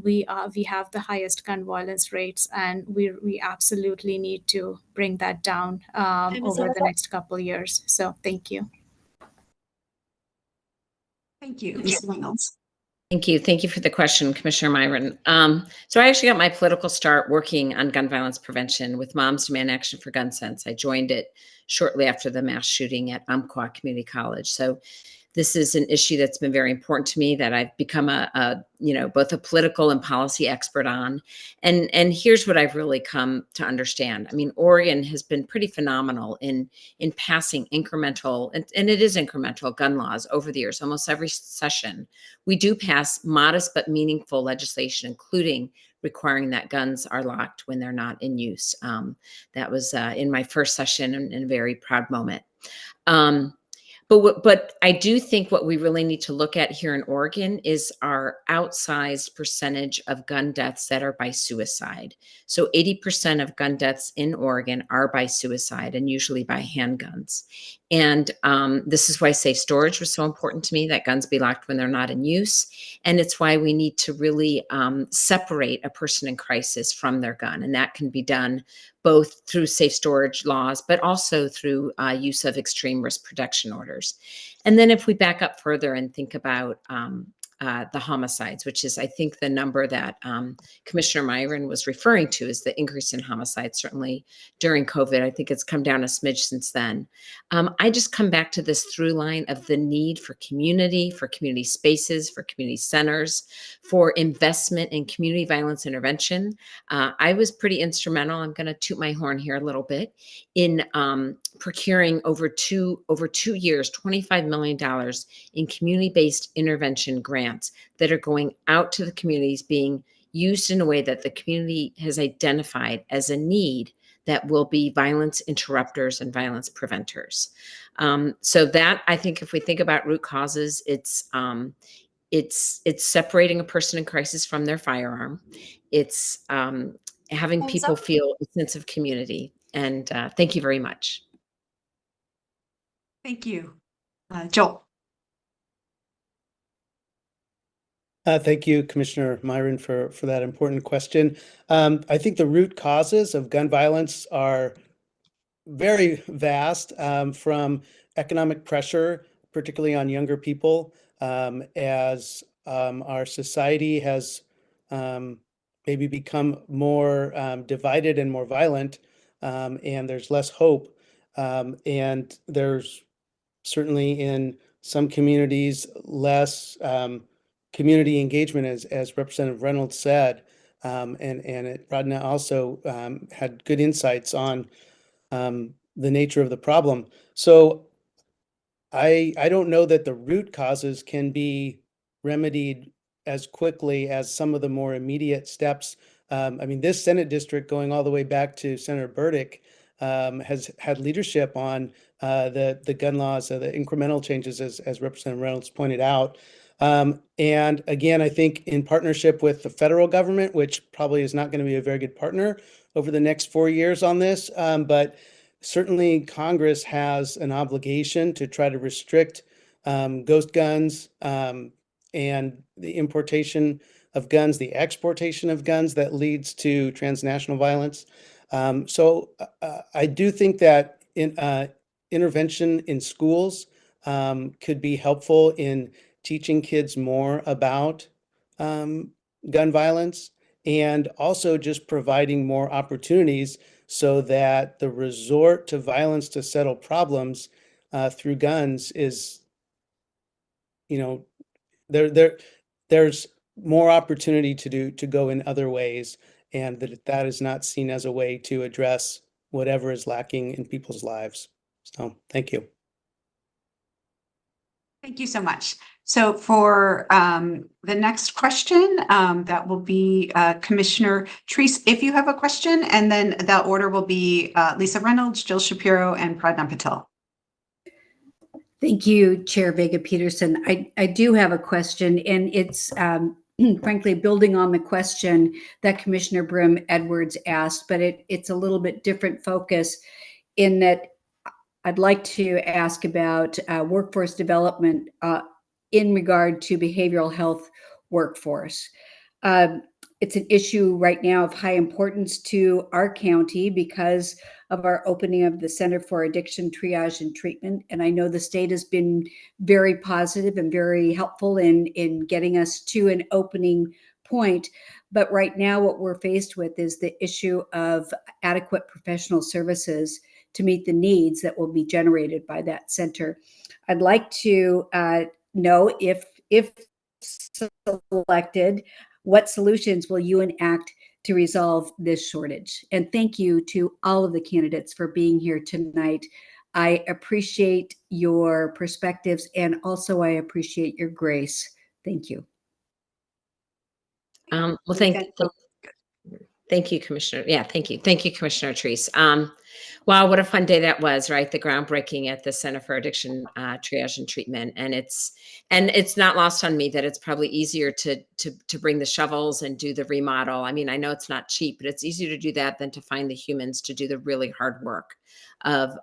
we have the highest gun violence rates, and we absolutely need to bring that down over the next couple of years. So thank you.
Thank you, Ms. Reynolds.
Thank you. Thank you for the question, Commissioner Myron. So I actually got my political start working on gun violence prevention with Moms Demand Action for Gun Sense. I joined it shortly after the mass shooting at Umpqua Community College. So this is an issue that's been very important to me, that I've become both a political and policy expert on. And here's what I've really come to understand. I mean, Oregon has been pretty phenomenal in passing incremental, and it is incremental, gun laws over the years. Almost every session, we do pass modest but meaningful legislation, including requiring that guns are locked when they're not in use. That was in my first session, and a very proud moment. But I do think what we really need to look at here in Oregon is our outsized percentage of gun deaths that are by suicide. So 80% of gun deaths in Oregon are by suicide, and usually by handguns. And this is why safe storage was so important to me, that guns be locked when they're not in use. And it's why we need to really separate a person in crisis from their gun. And that can be done both through safe storage laws, but also through use of extreme risk protection orders. And then if we back up further and think about the homicides, which is, I think, the number that Commissioner Myron was referring to, is the increase in homicides, certainly during COVID. I think it's come down a smidge since then. I just come back to this through line of the need for community spaces, for community centers, for investment in community violence intervention. I was pretty instrumental, I'm going to toot my horn here a little bit, in procuring over two years, $25 million in community-based intervention grants that are going out to the communities, being used in a way that the community has identified as a need that will be violence interrupters and violence preventers. So that, I think, if we think about root causes, it's separating a person in crisis from their firearm. It's having people feel a sense of community. And thank you very much.
Thank you. Joel.
Thank you, Commissioner Myron, for that important question. I think the root causes of gun violence are very vast, from economic pressure, particularly on younger people, as our society has maybe become more divided and more violent, and there's less hope. And there's certainly in some communities less community engagement, as Representative Reynolds said, Radna also had good insights on the nature of the problem. So I don't know that the root causes can be remedied as quickly as some of the more immediate steps. I mean, this Senate district, going all the way back to Senator Burdick, has had leadership on the gun laws, the incremental changes, as Representative Reynolds pointed out. And again, I think in partnership with the federal government, which probably is not going to be a very good partner over the next 4 years on this, but certainly Congress has an obligation to try to restrict ghost guns and the importation of guns, the exportation of guns that leads to transnational violence. So I do think that intervention in schools could be helpful in teaching kids more about gun violence, and also just providing more opportunities so that the resort to violence to settle problems through guns is, there's more opportunity to go in other ways, and that is not seen as a way to address whatever is lacking in people's lives. So thank you.
Thank you so much. So for the next question, that will be Commissioner Treese, if you have a question, and then the order will be Lisa Reynolds, Jill Shapiro, and Pradna Patel.
Thank you, Chair Vega Peterson. I do have a question, and it's frankly building on the question that Commissioner Brim Edwards asked, but it's a little bit different focus in that I'd like to ask about workforce development in regard to behavioral health workforce. It's an issue right now of high importance to our county because of our opening of the Center for Addiction Triage and Treatment. And I know the state has been very positive and very helpful in getting us to an opening point. But right now, what we're faced with is the issue of adequate professional services to meet the needs that will be generated by that center. I'd like to know if selected, what solutions will you enact to resolve this shortage? And thank you to all of the candidates for being here tonight. I appreciate your perspectives, and also I appreciate your grace. Thank you.
Well, thank you, Commissioner. Yeah, thank you. Thank you, Commissioner Treese. Wow, what a fun day that was, right? The groundbreaking at the Center for Addiction Triage and Treatment. And it's not lost on me that it's probably easier to bring the shovels and do the remodel. I mean, I know it's not cheap, but it's easier to do that than to find the humans to do the really hard work of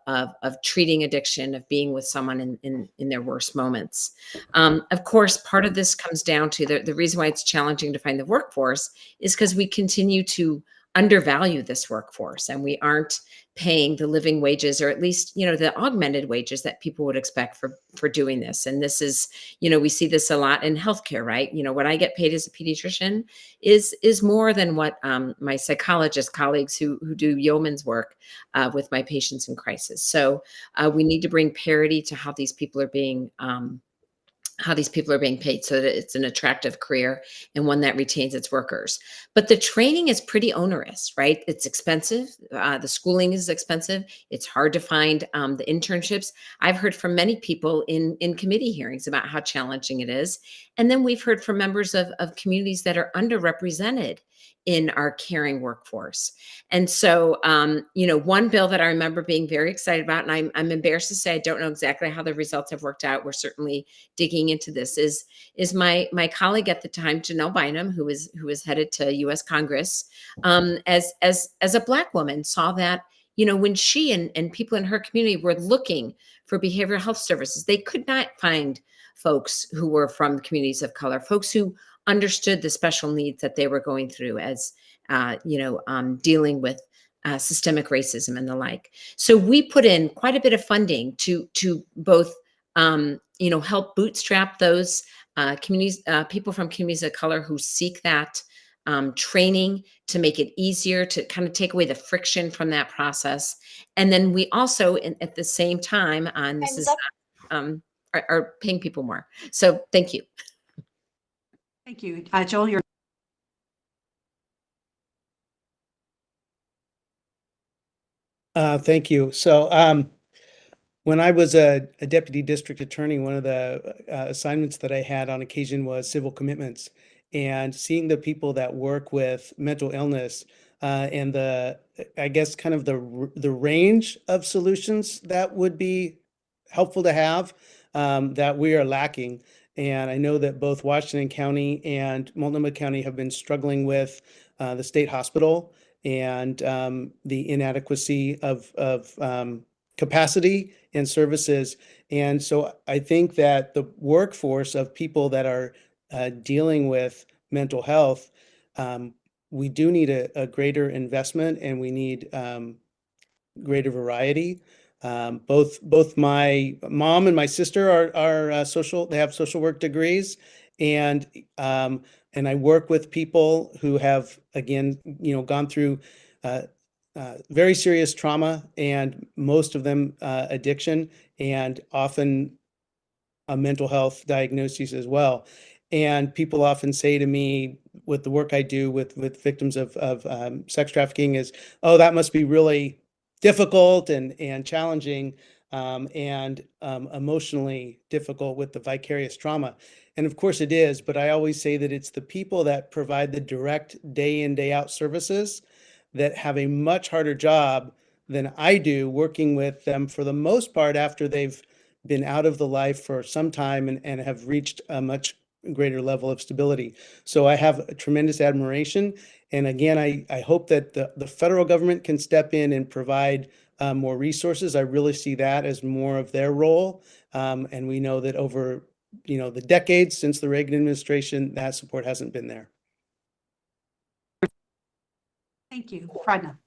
treating addiction, of being with someone in their worst moments. Of course, part of this comes down to the reason why it's challenging to find the workforce is because we continue to undervalue this workforce, and we aren't paying the living wages, or at least, the augmented wages that people would expect for doing this. And this is, we see this a lot in healthcare, right? What I get paid as a pediatrician is more than what my psychologist colleagues who do yeoman's work with my patients in crisis. So we need to bring parity to how these people are being paid so that it's an attractive career and one that retains its workers. But the training is pretty onerous, right? It's expensive. The schooling is expensive. It's hard to find the internships. I've heard from many people in committee hearings about how challenging it is. And then we've heard from members of communities that are underrepresented in our caring workforce. And so, one bill that I remember being very excited about, and I'm embarrassed to say I don't know exactly how the results have worked out. We're certainly digging into this. Is my colleague at the time, Janelle Bynum, who was headed to U.S. Congress, as a Black woman, saw that when she and people in her community were looking for behavioral health services, they could not find folks who were from communities of color, folks who understood the special needs that they were going through as, dealing with systemic racism and the like. So we put in quite a bit of funding to both, help bootstrap those communities, people from communities of color who seek that training, to make it easier, to kind of take away the friction from that process. And then we also, at the same time, are paying people more. So thank you.
Thank you. Joel, you're.
Thank you. So when I was a deputy district attorney, one of the assignments that I had on occasion was civil commitments, and seeing the people that work with mental illness and I guess kind of the range of solutions that would be helpful to have, that we are lacking. And I know that both Washington County and Multnomah County have been struggling with the state hospital and the inadequacy of capacity and services. And so I think that the workforce of people that are dealing with mental health, we do need a greater investment, and we need greater variety. Both my mom and my sister are they have social work degrees, and I work with people who have, again, gone through very serious trauma, and most of them addiction, and often a mental health diagnosis as well. And people often say to me, with the work I do with victims of sex trafficking, is, oh, that must be really difficult and challenging, and emotionally difficult with the vicarious trauma. And of course it is, but I always say that it's the people that provide the direct day in, day out services that have a much harder job than I do, working with them for the most part after they've been out of the life for some time and have reached a much greater level of stability. So I have a tremendous admiration. And again, I hope that the federal government can step in and provide more resources. I really see that as more of their role. And we know that over the decades since the Reagan administration, that support hasn't been there.
Thank you. Pradna.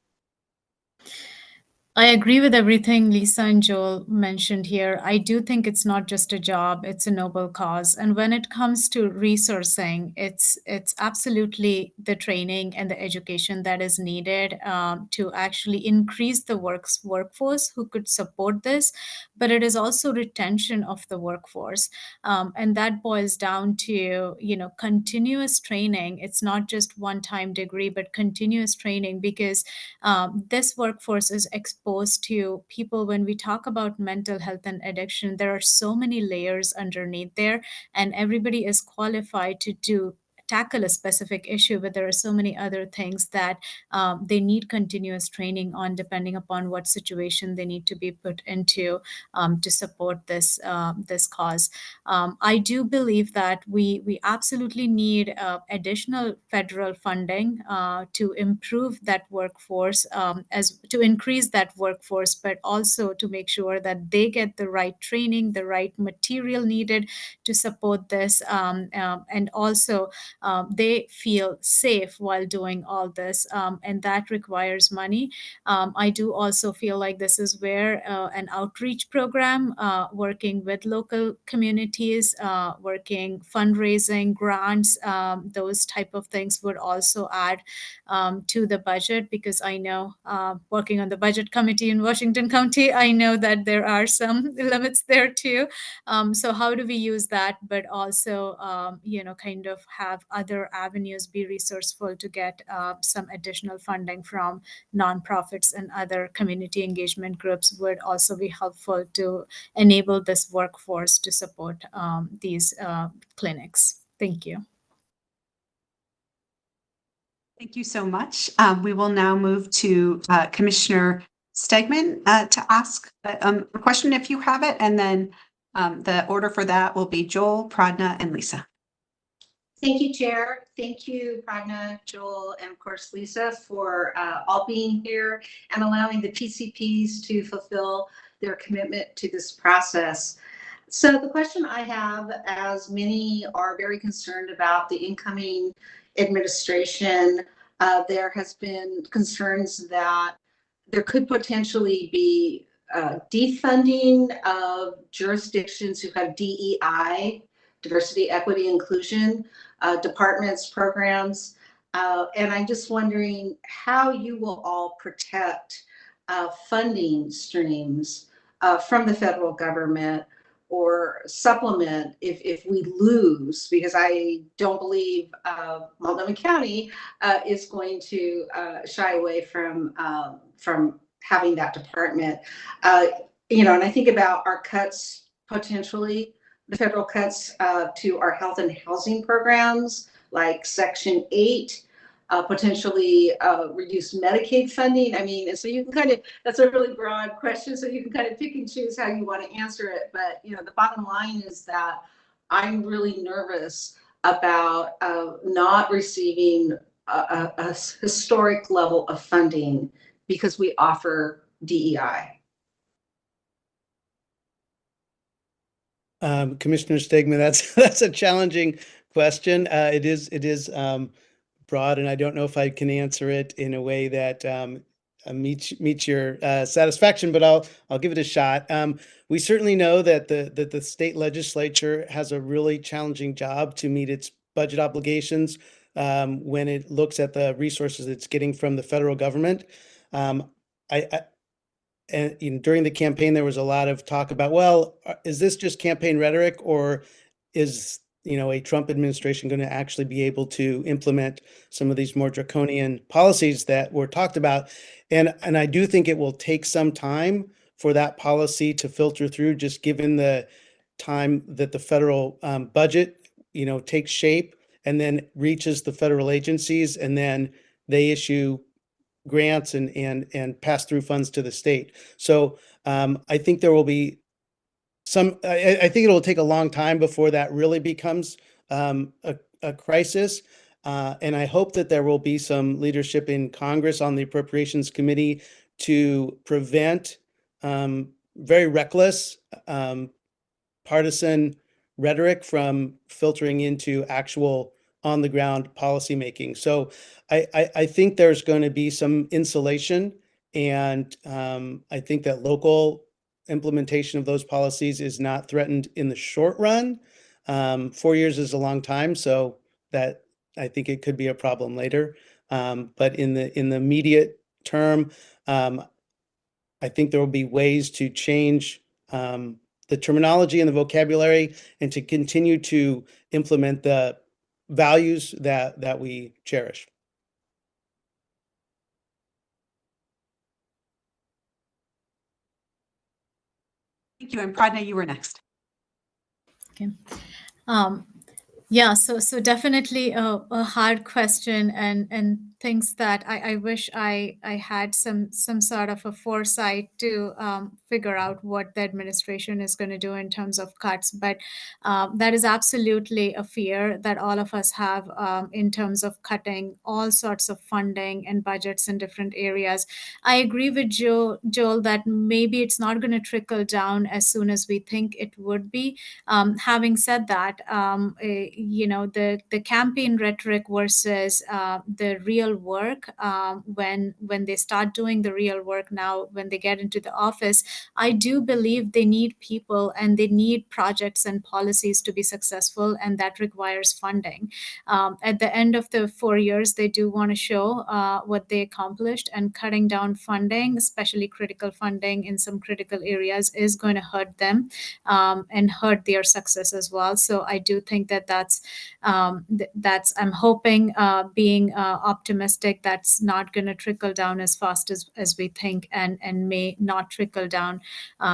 I agree with everything Lisa and Joel mentioned here. I do think it's not just a job, it's a noble cause. And when it comes to resourcing, it's absolutely the training and the education that is needed to actually increase the workforce who could support this, but it is also retention of the workforce. And that boils down to, continuous training. It's not just one-time degree, but continuous training, because this workforce is exposed to people. When we talk about mental health and addiction, there are so many layers underneath there, and everybody is qualified to tackle a specific issue, but there are so many other things that they need continuous training on, depending upon what situation they need to be put into to support this cause. I do believe that we absolutely need additional federal funding to improve that workforce, as to increase that workforce, but also to make sure that they get the right training, the right material needed to support this, and also they feel safe while doing all this, and that requires money. I do also feel like this is where an outreach program, working with local communities, working fundraising, grants, those type of things would also add to the budget, because I know, working on the budget committee in Washington County, I know that there are some limits there too. So how do we use that, but also, kind of have other avenues be resourceful to get some additional funding from nonprofits and other community engagement groups would also be helpful to enable this workforce to support these clinics. Thank you.
Thank you so much. We will now move to Commissioner Stegman to ask a question if you have it, and then the order for that will be Joel, Pradna, and Lisa.
Thank you, Chair. Thank you, Pragna, Joel, and of course, Lisa, for all being here and allowing the PCPs to fulfill their commitment to this process. So the question I have, as many are very concerned about the incoming administration, there has been concerns that there could potentially be defunding of jurisdictions who have DEI, diversity, equity, inclusion, departments, programs. And I'm just wondering how you will all protect funding streams from the federal government or supplement if we lose, because I don't believe Multnomah County is going to shy away from having that department. And I think about our cuts potentially, the federal cuts to our health and housing programs like Section 8, potentially reduce Medicaid funding. I mean, and so you can that's a really broad question, so you can kind of pick and choose how you want to answer it. But, the bottom line is that I'm really nervous about not receiving a historic level of funding because we offer DEI.
Commissioner Stegman, that's a challenging question. It is broad, and I don't know if I can answer it in a way that meets your satisfaction, but I'll give it a shot. We certainly know that the state legislature has a really challenging job to meet its budget obligations when it looks at the resources it's getting from the federal government. And during the campaign, there was a lot of talk about, well, is this just campaign rhetoric, or is a Trump administration going to actually be able to implement some of these more draconian policies that were talked about? And I do think it will take some time for that policy to filter through, just given the time that the federal budget, takes shape and then reaches the federal agencies, and then they issue grants and pass through funds to the state. So I think there will be I think it will take a long time before that really becomes a crisis. And I hope that there will be some leadership in Congress on the Appropriations Committee to prevent very reckless partisan rhetoric from filtering into actual on the ground policymaking. So I think there's going to be some insulation, and I think that local implementation of those policies is not threatened in the short run. 4 years is a long time, so that I think it could be a problem later. But in the immediate term, I think there will be ways to change the terminology and the vocabulary, and to continue to implement the values that we cherish.
Thank you. And Pradna, you were next.
Okay. Yeah, so definitely a hard question, and things that I wish I had some sort of a foresight to figure out what the administration is going to do in terms of cuts. But that is absolutely a fear that all of us have in terms of cutting all sorts of funding and budgets in different areas. I agree with Joel that maybe it's not going to trickle down as soon as we think it would be. Having said that, the campaign rhetoric versus the real work, when they start doing the real work now, when they get into the office, I do believe they need people and they need projects and policies to be successful, and that requires funding. At the end of the 4 years, they do want to show what they accomplished, and cutting down funding, especially critical funding in some critical areas, is going to hurt them and hurt their success as well. So I do think that's I'm hoping, being optimistic, optimistic. That's not going to trickle down as fast as we think, and may not trickle down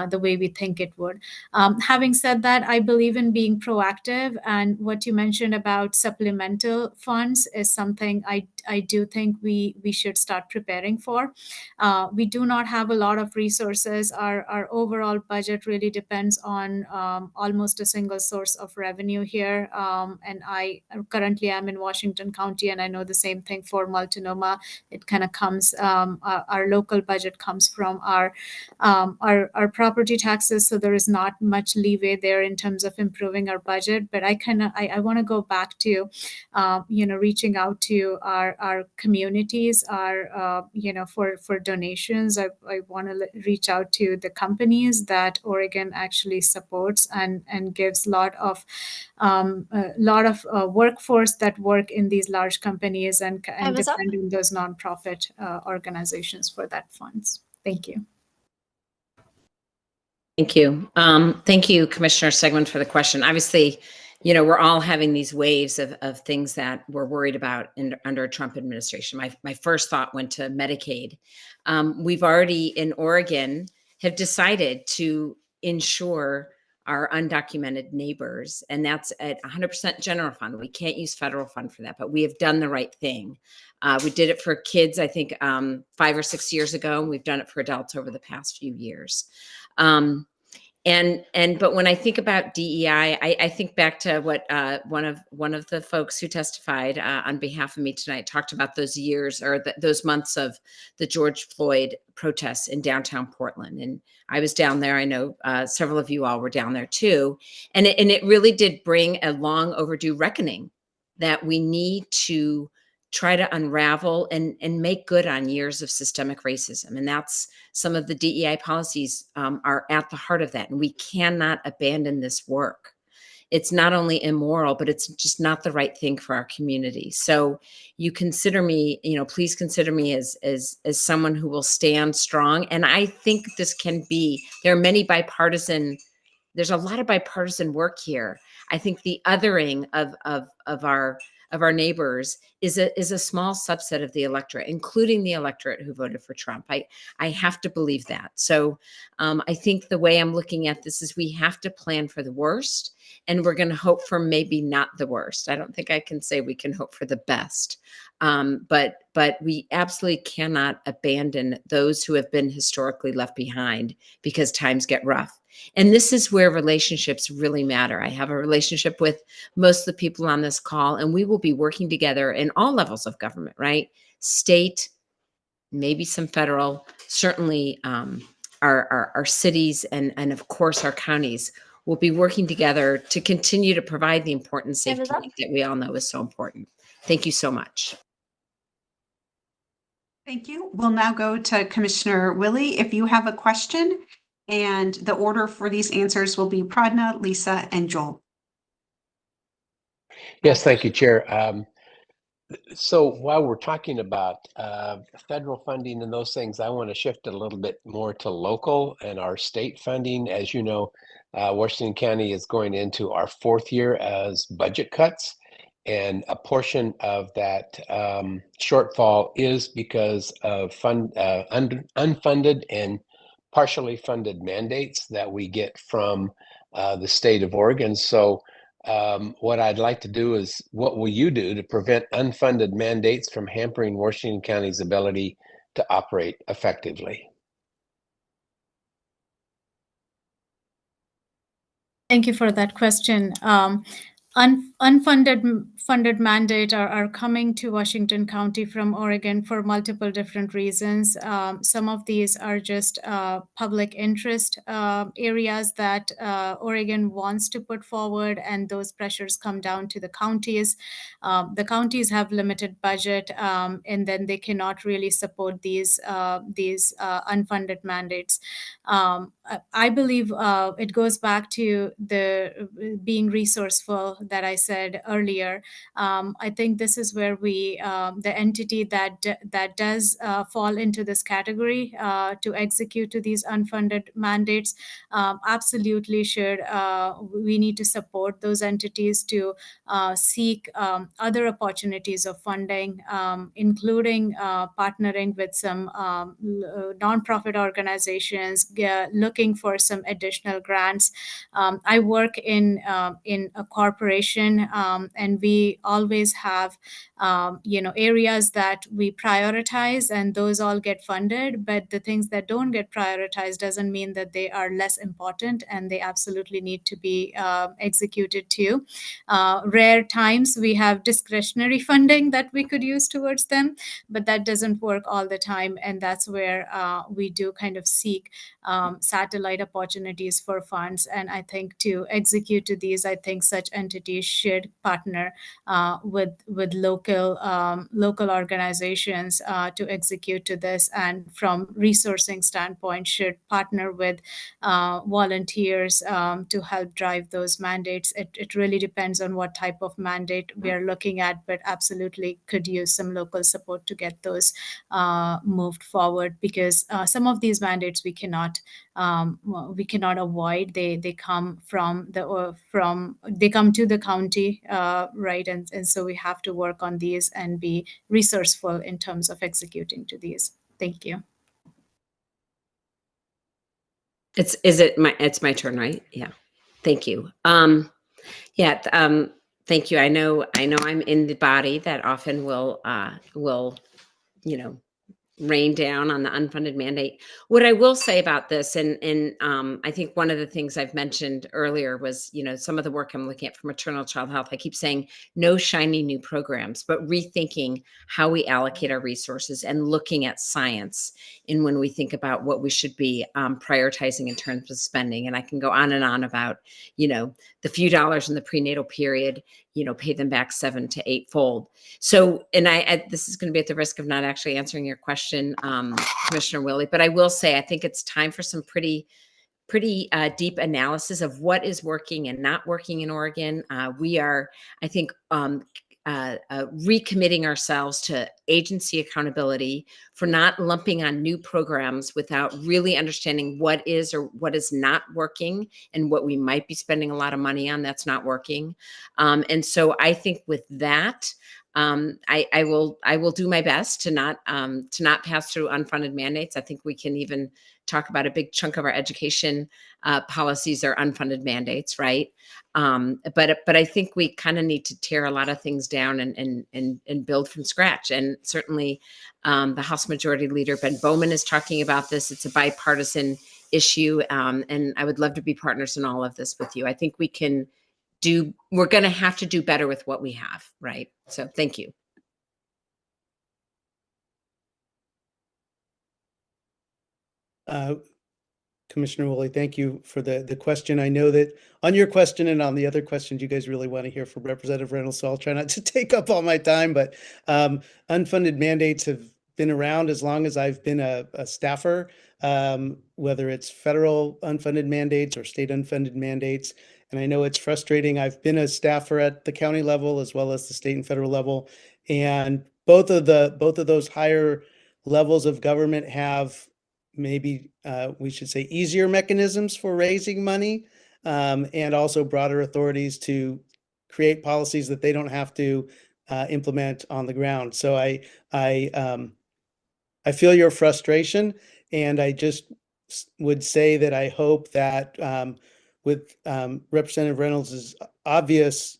the way we think it would. Having said that, I believe in being proactive, and what you mentioned about supplemental funds is something I do think we should start preparing for. We do not have a lot of resources. Our overall budget really depends on almost a single source of revenue here. And I currently am in Washington County, and I know the same thing for Multnomah. It kind of comes, our local budget comes from our property taxes, so there is not much leeway there in terms of improving our budget. But I want to go back to, reaching out to our communities, for donations. I want to reach out to the companies that Oregon actually supports and gives a lot of workforce that work in these large companies, and
Time is up.
depend on those nonprofit organizations for that funds. Thank you.
Thank you. Thank you, Commissioner Segman, for the question. Obviously, we're all having these waves of things that we're worried about under a Trump administration. My first thought went to Medicaid. We've already, in Oregon, have decided to insure our undocumented neighbors, and that's at 100% general fund. We can't use federal fund for that, but we have done the right thing. We did it for kids, I think, 5 or 6 years ago, and we've done it for adults over the past few years. But when I think about DEI, I think back to what one of the folks who testified on behalf of me tonight talked about those years, or those months of the George Floyd protests in downtown Portland. And I was down there. I know several of you all were down there too. And it really did bring a long overdue reckoning that we need to try to unravel and make good on years of systemic racism. And that's some of the DEI policies are at the heart of that. And we cannot abandon this work. It's not only immoral, but it's just not the right thing for our community. So you consider me, please consider me as someone who will stand strong. And I think this can be, there's a lot of bipartisan work here. I think the othering of our neighbors is a small subset of the electorate, including the electorate who voted for Trump. I have to believe that. So I think the way I'm looking at this is we have to plan for the worst, and we're going to hope for maybe not the worst. I don't think I can say we can hope for the best. But we absolutely cannot abandon those who have been historically left behind because times get rough. And this is where relationships really matter. I have a relationship with most of the people on this call, and we will be working together in all levels of government, right? State, maybe some federal, certainly our cities, and of course our counties will be working together to continue to provide the important safety that we all know is so important. Thank you so much.
Thank you. We'll now go to Commissioner Willie. If you have a question, and the order for these answers will be Pradna, Lisa, and Joel.
Yes, thank you, Chair. So while we're talking about federal funding and those things, I want to shift a little bit more to local and our state funding. As you know, Washington County is going into our 4th year as budget cuts. And a portion of that shortfall is because of unfunded and partially funded mandates that we get from the state of Oregon. So what I'd like to do is, what will you do to prevent unfunded mandates from hampering Washington County's ability to operate effectively?
Thank you for that question. Unfunded mandate are coming to Washington County from Oregon for multiple different reasons. Some of these are just public interest areas that Oregon wants to put forward, and those pressures come down to the counties. The counties have limited budget, and then they cannot really support these unfunded mandates. I believe it goes back to the being resourceful that I said earlier. I think this is where the entity that does fall into this category to execute to these unfunded mandates absolutely should. We need to support those entities to seek other opportunities of funding, including partnering with some nonprofit organizations, looking for some additional grants. I work in a corporation, and we always have areas that we prioritize, and those all get funded. But the things that don't get prioritized doesn't mean that they are less important, and they absolutely need to be executed too. Rare times we have discretionary funding that we could use towards them, but that doesn't work all the time, and that's where we do kind of seek satellite opportunities for funds. And I think to execute to these, I think such entities should partner with local organizations to execute to this, and from resourcing standpoint should partner with volunteers to help drive those mandates. It really depends on what type of mandate we are looking at, but absolutely could use some local support to get those moved forward, because some of these mandates we cannot avoid. They come they come to the county, right? And so we have to work on these and be resourceful in terms of executing to these. Thank you.
It's my turn, right? Yeah. Thank you. Thank you. I know I'm in the body that often will rain down on the unfunded mandate. What I will say about this, and I think one of the things I've mentioned earlier was, some of the work I'm looking at for maternal child health. I keep saying no shiny new programs, but rethinking how we allocate our resources and looking at science in when we think about what we should be prioritizing in terms of spending. And I can go on and on about, the few dollars in the prenatal period, pay them back 7 to 8-fold. So, and this is going to be at the risk of not actually answering your question, Commissioner Willie, but I will say, I think it's time for some pretty deep analysis of what is working and not working in Oregon. We are, I think, recommitting ourselves to agency accountability for not lumping on new programs without really understanding what is or what is not working and what we might be spending a lot of money on that's not working. And so I think with that, I will do my best to not pass through unfunded mandates. I think we can even talk about a big chunk of our education policies are unfunded mandates, right? But I think we kind of need to tear a lot of things down and build from scratch. And certainly the House Majority Leader Ben Bowman is talking about this. It's a bipartisan issue, and I would love to be partners in all of this with you. I think we're going to have to do better with what we have, right? So thank you.
Commissioner Woolley, thank you for the question. I know that on your question and on the other questions, you guys really want to hear from Representative Reynolds, so I'll try not to take up all my time, but unfunded mandates have been around as long as I've been a staffer, whether it's federal unfunded mandates or state unfunded mandates. And I know it's frustrating. I've been a staffer at the county level as well as the state and federal level. And both of those higher levels of government have maybe we should say easier mechanisms for raising money, and also broader authorities to create policies that they don't have to implement on the ground. So I feel your frustration, and I just would say that I hope that with Representative Reynolds' obvious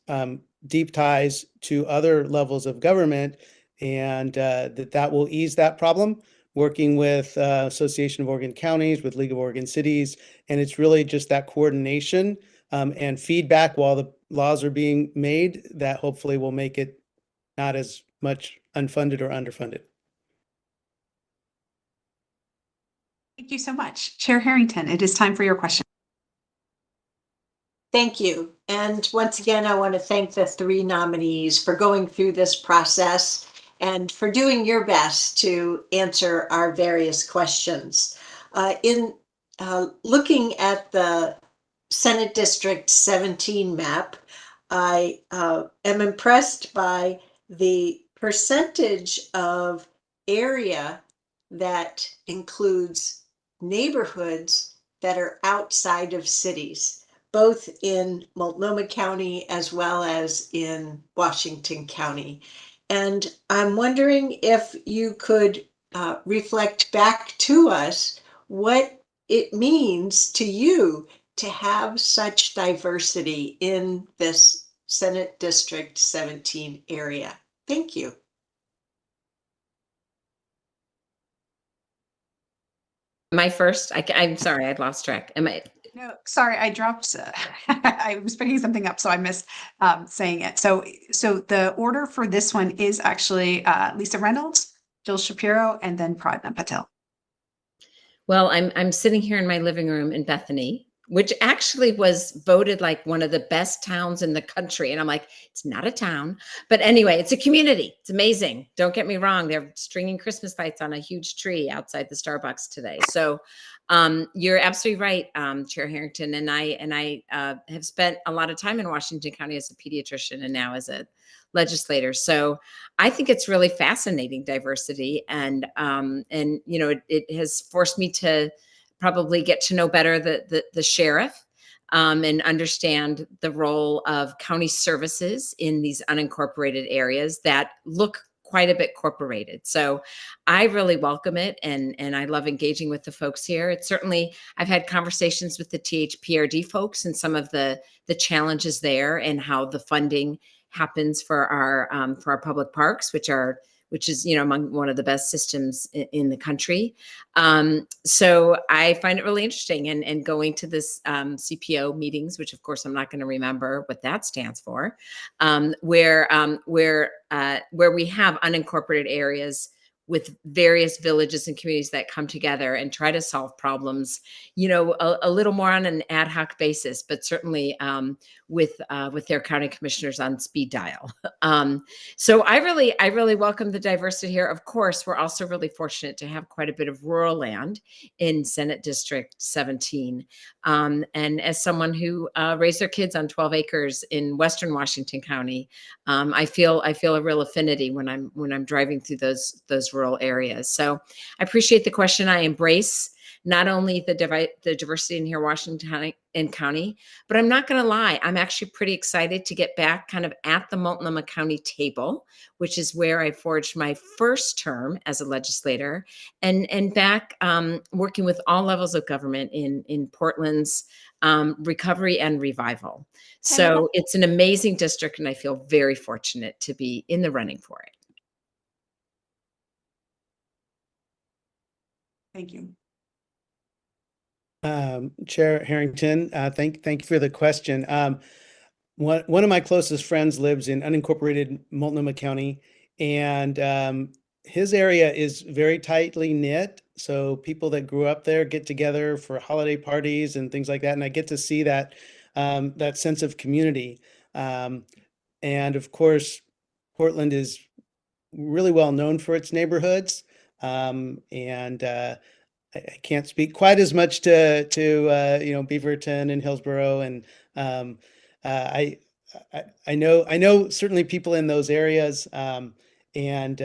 deep ties to other levels of government, and that will ease that problem, working with Association of Oregon Counties, with League of Oregon Cities. And it's really just that coordination and feedback while the laws are being made that hopefully will make it not as much unfunded or underfunded.
Thank you so much. Chair Harrington, it is time for your question.
Thank you. And once again, I want to thank the 3 nominees for going through this process and for doing your best to answer our various questions. In looking at the Senate District 17 map, I am impressed by the percentage of area that includes neighborhoods that are outside of cities, both in Multnomah County as well as in Washington County. And I'm wondering if you could reflect back to us what it means to you to have such diversity in this Senate District 17 area. Thank you.
Am I first? I'm sorry, I lost track. Am I?
No, sorry, I dropped, I was picking something up, so I missed saying it. So the order for this one is actually Lisa Reynolds, Jill Shapiro, and then Pradna Patel.
Well, I'm sitting here in my living room in Bethany, which actually was voted like one of the best towns in the country. And I'm like, it's not a town, but anyway, it's a community. It's amazing. Don't get me wrong. They're stringing Christmas lights on a huge tree outside the Starbucks today. So you're absolutely right, Chair Harrington. And I have spent a lot of time in Washington County as a pediatrician and now as a legislator. So I think it's really fascinating diversity, and you know, it has forced me to probably get to know better the sheriff and understand the role of county services in these unincorporated areas that look quite a bit corporated. So I really welcome it, and I love engaging with the folks here. It's certainly, I've had conversations with the THPRD folks and some of the challenges there, and how the funding happens for our public parks, which is, you know, among one of the best systems in the country. So I find it really interesting, and going to this CPO meetings, which of course I'm not going to remember what that stands for, where we have unincorporated areas with various villages and communities that come together and try to solve problems, you know, a little more on an ad hoc basis, but certainly with their county commissioners on speed dial. So I really welcome the diversity here. Of course, we're also really fortunate to have quite a bit of rural land in Senate District 17. And as someone who raised their kids on 12 acres in Western Washington County, I feel a real affinity when I'm driving through those rural areas. So I appreciate the question. I embrace not only the diversity in here, Washington County, but I'm not going to lie, I'm actually pretty excited to get back kind of at the Multnomah County table, which is where I forged my first term as a legislator, and back working with all levels of government in Portland's recovery and revival. So it's an amazing district, and I feel very fortunate to be in the running for it.
Thank you.
Chair Harrington, thank you for the question. One of my closest friends lives in unincorporated Multnomah County, and his area is very tightly knit. So people that grew up there get together for holiday parties and things like that, and I get to see that that sense of community. And of course, Portland is really well known for its neighborhoods, and I can't speak quite as much to you know, Beaverton and Hillsborough, and I know certainly people in those areas, and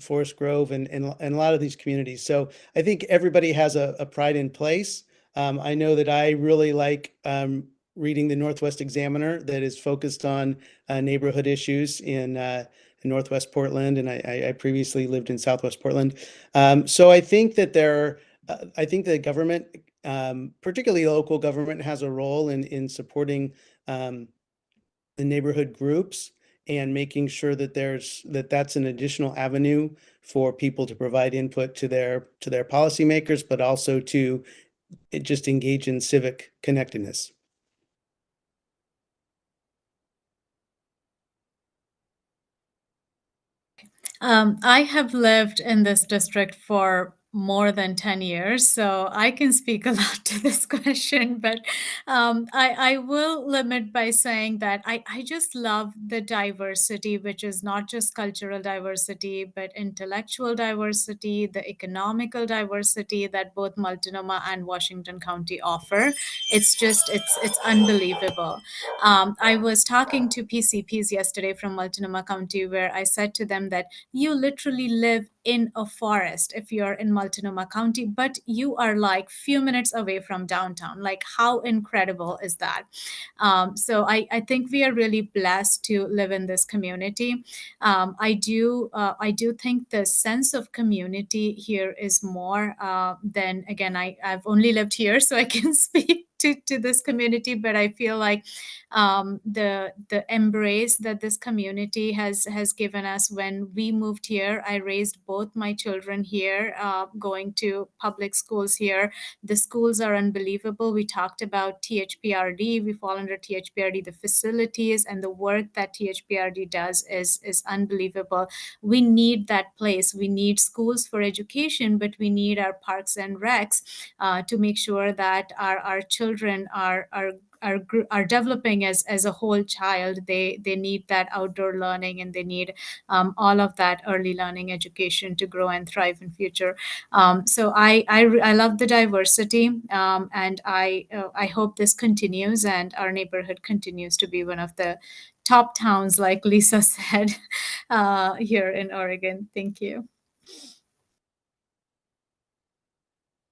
Forest Grove and a lot of these communities. So I think everybody has a pride in place. I know that I really like reading the Northwest Examiner that is focused on neighborhood issues in Northwest Portland, and I previously lived in Southwest Portland. So I think that I think the government, particularly local government, has a role in supporting the neighborhood groups and making sure that that's an additional avenue for people to provide input to their policymakers, but also to just engage in civic connectedness.
I have lived in this district for more than 10 years, so I can speak a lot to this question, but I will limit by saying that I just love the diversity, which is not just cultural diversity, but intellectual diversity, the economical diversity that both Multnomah and Washington County offer. It's unbelievable. I was talking to PCPs yesterday from Multnomah County, where I said to them that you literally live in a forest if you're in Multnomah County, but you are like few minutes away from downtown. Like, how incredible is that? So I think we are really blessed to live in this community. I do think the sense of community here is more than, again, I've only lived here, so I can speak to this community, but I feel like the embrace that this community has given us. When we moved here, I raised both my children here, going to public schools here. The schools are unbelievable. We talked about THPRD. We fall under THPRD. The facilities and the work that THPRD does is unbelievable. We need that place. We need schools for education, but we need our parks and recs to make sure that our children are developing as a whole child. They need that outdoor learning, and they need all of that early learning education to grow and thrive in future. So I love the diversity, and I hope this continues and our neighborhood continues to be one of the top towns, like Lisa said, here in Oregon. Thank you.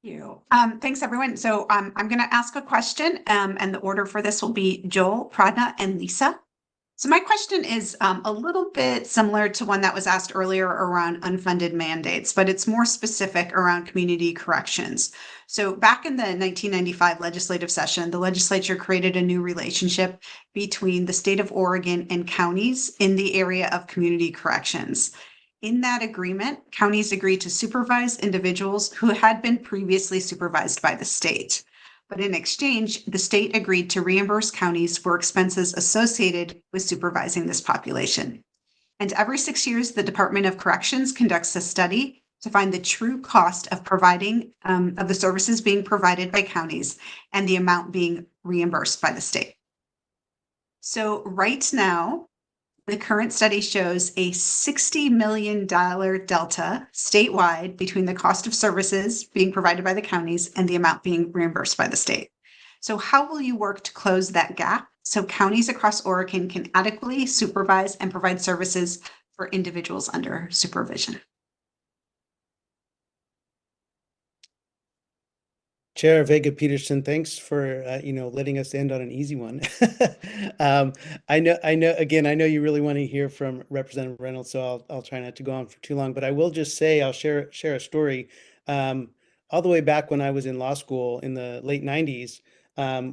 You. Thanks, everyone. So I'm going to ask a question, and the order for this will be Joel, Pradna, and Lisa. So my question is a little bit similar to one that was asked earlier around unfunded mandates, but it's more specific around community corrections. So back in the 1995 legislative session, the legislature created a new relationship between the state of Oregon and counties in the area of community corrections. In that agreement, counties agreed to supervise individuals who had been previously supervised by the state. But in exchange, the state agreed to reimburse counties for expenses associated with supervising this population. And every 6 years, the Department of Corrections conducts a study to find the true cost of providing of the services being provided by counties and the amount being reimbursed by the state. So right now, the current study shows a $60 million delta statewide between the cost of services being provided by the counties and the amount being reimbursed by the state. So how will you work to close that gap so counties across Oregon can adequately supervise and provide services for individuals under supervision?
Chair Vega Peterson, thanks for letting us end on an easy one. I know. Again, I know you really want to hear from Representative Reynolds, so I'll try not to go on for too long. But I will just say I'll share a story. All the way back when I was in law school in the late '90s,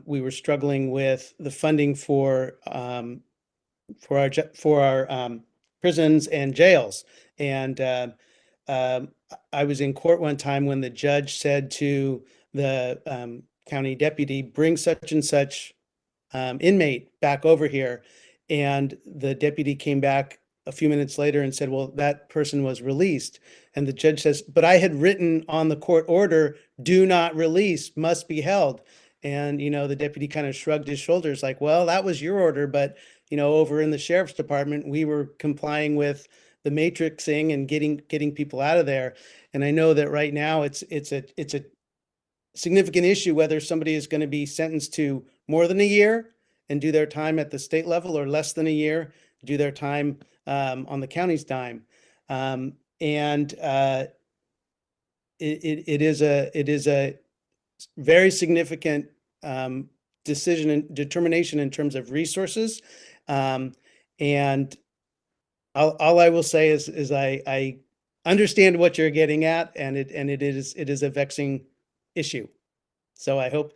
we were struggling with the funding for our prisons and jails, and I was in court one time when the judge said to the county deputy, bring such and such inmate back over here. And the deputy came back a few minutes later and said, well, that person was released. And the judge says, but I had written on the court order, do not release, must be held. And, the deputy kind of shrugged his shoulders like, well, that was your order. But, over in the sheriff's department, we were complying with the matrixing and getting people out of there. And I know that right now it's a significant issue whether somebody is going to be sentenced to more than a year and do their time at the state level, or less than a year, do their time on the county's dime. It is a very significant decision and determination in terms of resources. And all I will say is I understand what you're getting at, and it is a vexing issue. So I hope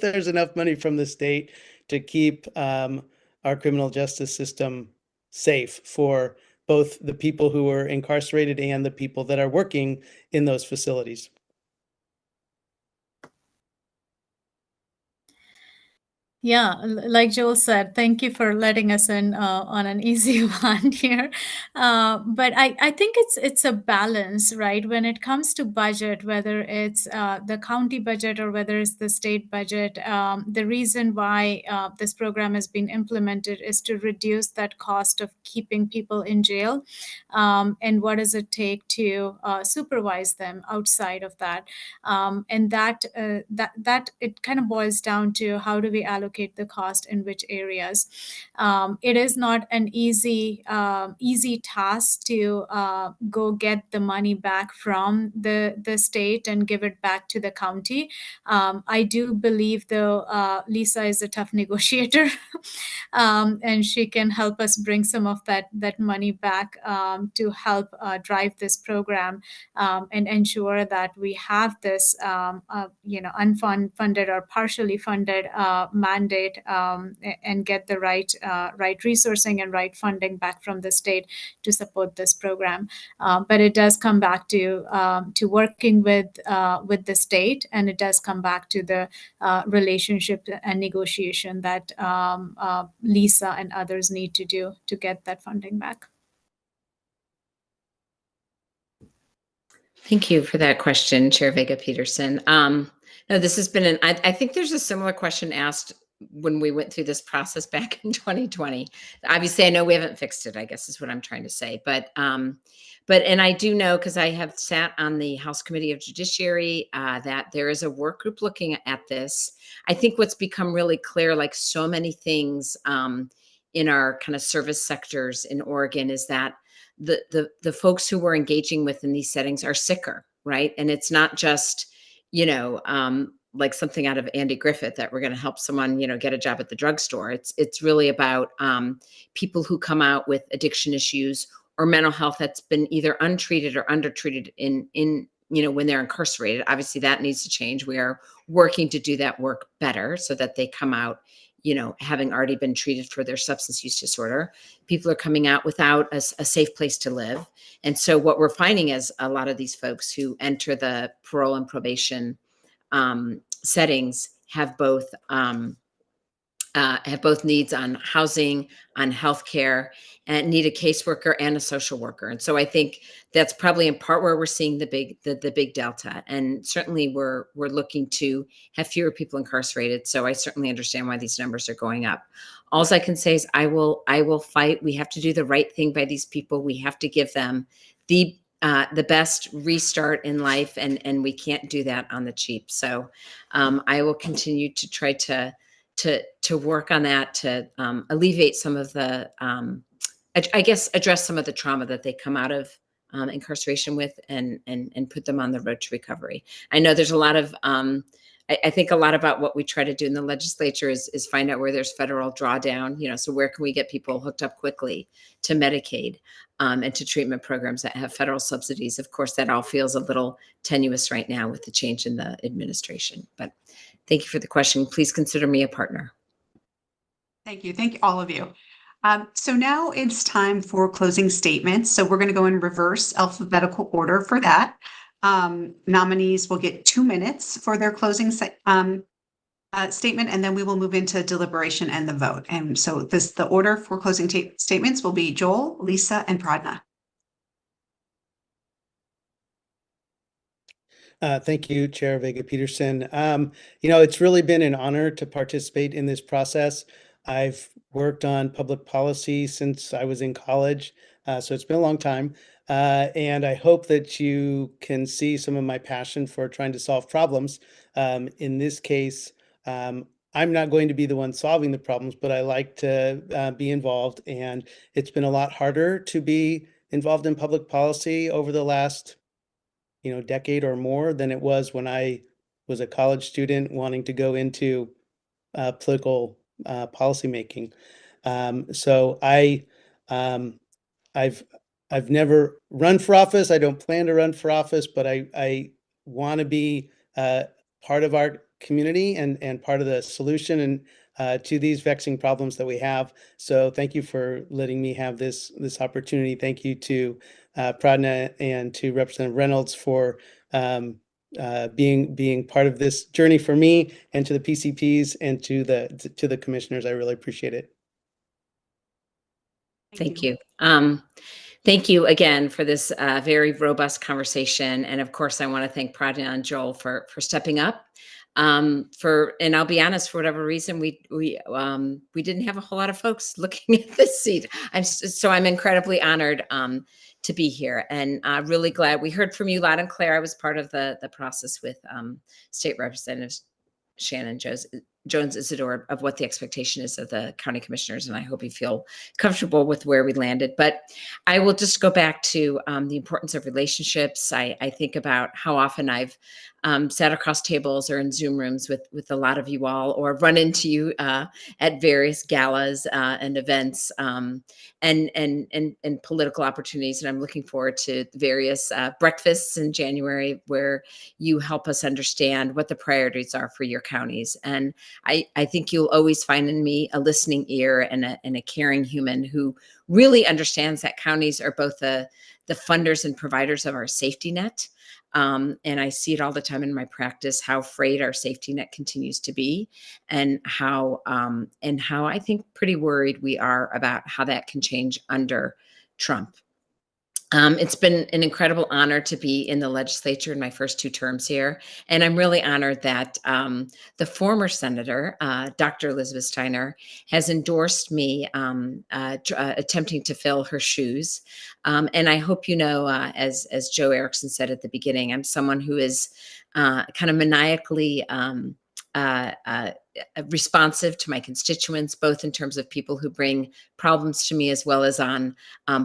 there's enough money from the state to keep our criminal justice system safe for both the people who are incarcerated and the people that are working in those facilities.
Yeah, like Joel said, thank you for letting us in on an easy one here. But I think it's a balance, right? When it comes to budget, whether it's the county budget or whether it's the state budget, the reason why this program has been implemented is to reduce that cost of keeping people in jail. And what does it take to supervise them outside of that? And that it kind of boils down to how do we allocate the cost in which areas. It is not an easy task to go get the money back from the state and give it back to the county. I do believe, though, Lisa is a tough negotiator, and she can help us bring some of that money back to help drive this program and ensure that we have this unfunded or partially funded mandate and get the right resourcing and right funding back from the state to support this program. But it does come back to working with the state, and it does come back to the relationship and negotiation that Lisa and others need to do to get that funding back.
Thank you for that question, Chair Vega Peterson. No, this has been I think there's a similar question asked when we went through this process back in 2020. Obviously, I know we haven't fixed it, I guess is what I'm trying to say. But I do know, because I have sat on the House Committee of Judiciary, that there is a work group looking at this. I think what's become really clear, like so many things in our kind of service sectors in Oregon, is that the folks who we're engaging with in these settings are sicker, right? And it's not just, like something out of Andy Griffith that we're going to help someone, get a job at the drugstore. It's really about people who come out with addiction issues or mental health that's been either untreated or undertreated in when they're incarcerated. Obviously, that needs to change. We are working to do that work better so that they come out having already been treated for their substance use disorder. People are coming out without a safe place to live. And so what we're finding is a lot of these folks who enter the parole and probation settings have both needs on housing, on healthcare, and need a caseworker and a social worker. And so I think that's probably in part where we're seeing the big delta. And certainly we're looking to have fewer people incarcerated. So I certainly understand why these numbers are going up. All I can say is I will fight. We have to do the right thing by these people. We have to give them the best restart in life, and we can't do that on the cheap. So I will continue to try to work on that, to alleviate some of the, I guess, address some of the trauma that they come out of incarceration with, and put them on the road to recovery. I know there's a lot of, I think a lot about what we try to do in the legislature is find out where there's federal drawdown, so where can we get people hooked up quickly to Medicaid and to treatment programs that have federal subsidies. Of course, that all feels a little tenuous right now with the change in the administration, but thank you for the question. Please consider me a partner.
Thank you. Thank you, all of you. So now it's time for closing statements. So we're going to go in reverse alphabetical order for that. Nominees will get 2 minutes for their closing statement, and then we will move into deliberation and the vote. And so the order for closing statements will be Joel, Lisa, and Pradna.
Thank you, Chair Vega Peterson. It's really been an honor to participate in this process. I've worked on public policy since I was in college, so it's been a long time. And I hope that you can see some of my passion for trying to solve problems. In this case, I'm not going to be the one solving the problems, but I like to be involved. And it's been a lot harder to be involved in public policy over the last decade or more than it was when I was a college student wanting to go into political policymaking. So I've never run for office. I don't plan to run for office, but I want to be part of our community and part of the solution and to these vexing problems that we have. So thank you for letting me have this opportunity. Thank you to Pradna and to Representative Reynolds for being part of this journey for me and to the PCPs and to the commissioners. I really appreciate it.
Thank you. Thank you again for this very robust conversation. And of course, I want to thank Pradnya and Joel for stepping up. And I'll be honest, for whatever reason, we didn't have a whole lot of folks looking at this seat. I'm incredibly honored to be here, and really glad we heard from you loud and clear. I was part of the process with State Representatives Shannon Jones Isidore of what the expectation is of the county commissioners, and I hope you feel comfortable with where we landed. But I will just go back to the importance of relationships. I think about how often I've sat across tables or in Zoom rooms with a lot of you all, or run into you at various galas and events and political opportunities. And I'm looking forward to various breakfasts in January where you help us understand what the priorities are for your counties. And I think you'll always find in me a listening ear and a caring human who really understands that counties are both the funders and providers of our safety net. And I see it all the time in my practice, how frayed our safety net continues to be, and how I think pretty worried we are about how that can change under Trump. It's been an incredible honor to be in the legislature in my first 2 terms here. And I'm really honored that the former senator, Dr. Elizabeth Steiner, has endorsed me attempting to fill her shoes. And I hope you know, as Joe Erickson said at the beginning, I'm someone who is kind of maniacally responsive to my constituents, both in terms of people who bring problems to me, as well as on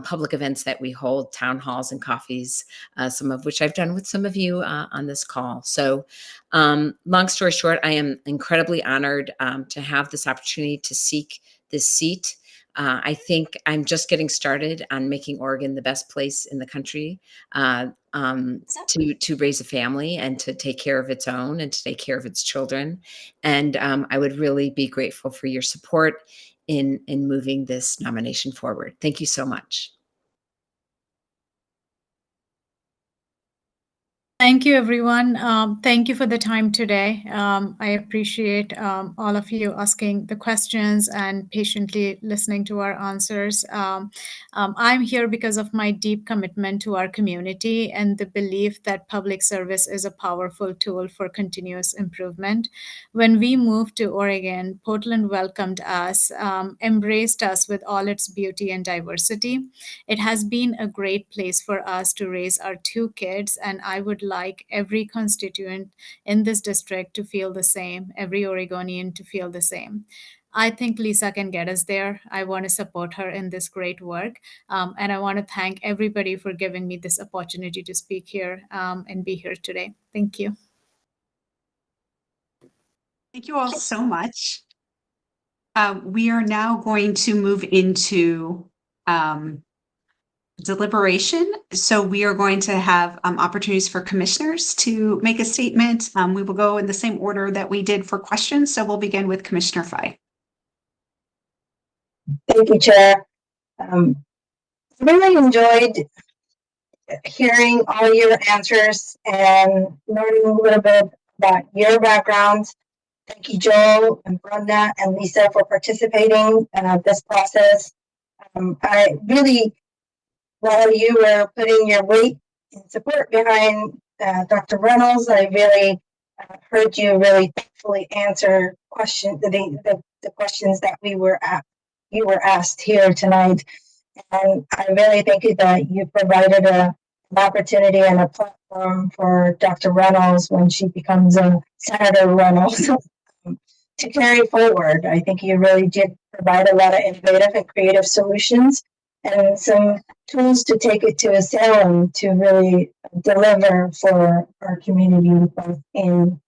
public events that we hold, town halls and coffees, some of which I've done with some of you on this call. So long story short, I am incredibly honored to have this opportunity to seek this seat. I think I'm just getting started on making Oregon the best place in the country to raise a family and to take care of its own and to take care of its children. And I would really be grateful for your support in moving this nomination forward. Thank you so much.
Thank you, everyone. Thank you for the time today. I appreciate all of you asking the questions and patiently listening to our answers. I'm here because of my deep commitment to our community and the belief that public service is a powerful tool for continuous improvement. When we moved to Oregon, Portland welcomed us, embraced us with all its beauty and diversity. It has been a great place for us to raise our 2 kids, and I would like every constituent in this district to feel the same, every Oregonian to feel the same. I think Lisa can get us there. I want to support her in this great work. And I want to thank everybody for giving me this opportunity to speak here and be here today. Thank you.
Thank you all so much. We are now going to move into deliberation. So we are going to have opportunities for commissioners to make a statement. We will go in the same order that we did for questions. So we'll begin with Commissioner Fye.
Thank you, Chair. I really enjoyed hearing all your answers and learning a little bit about your backgrounds. Thank you, Joel and Brenda and Lisa, for participating in this process. I really, while you were putting your weight and support behind Dr. Reynolds, I really heard you really thoughtfully answer the questions that you were asked here tonight. And I really think that you provided an opportunity and a platform for Dr. Reynolds when she becomes a Senator Reynolds to carry forward. I think you really did provide a lot of innovative and creative solutions and some tools to take it to Salem to really deliver for our community, both in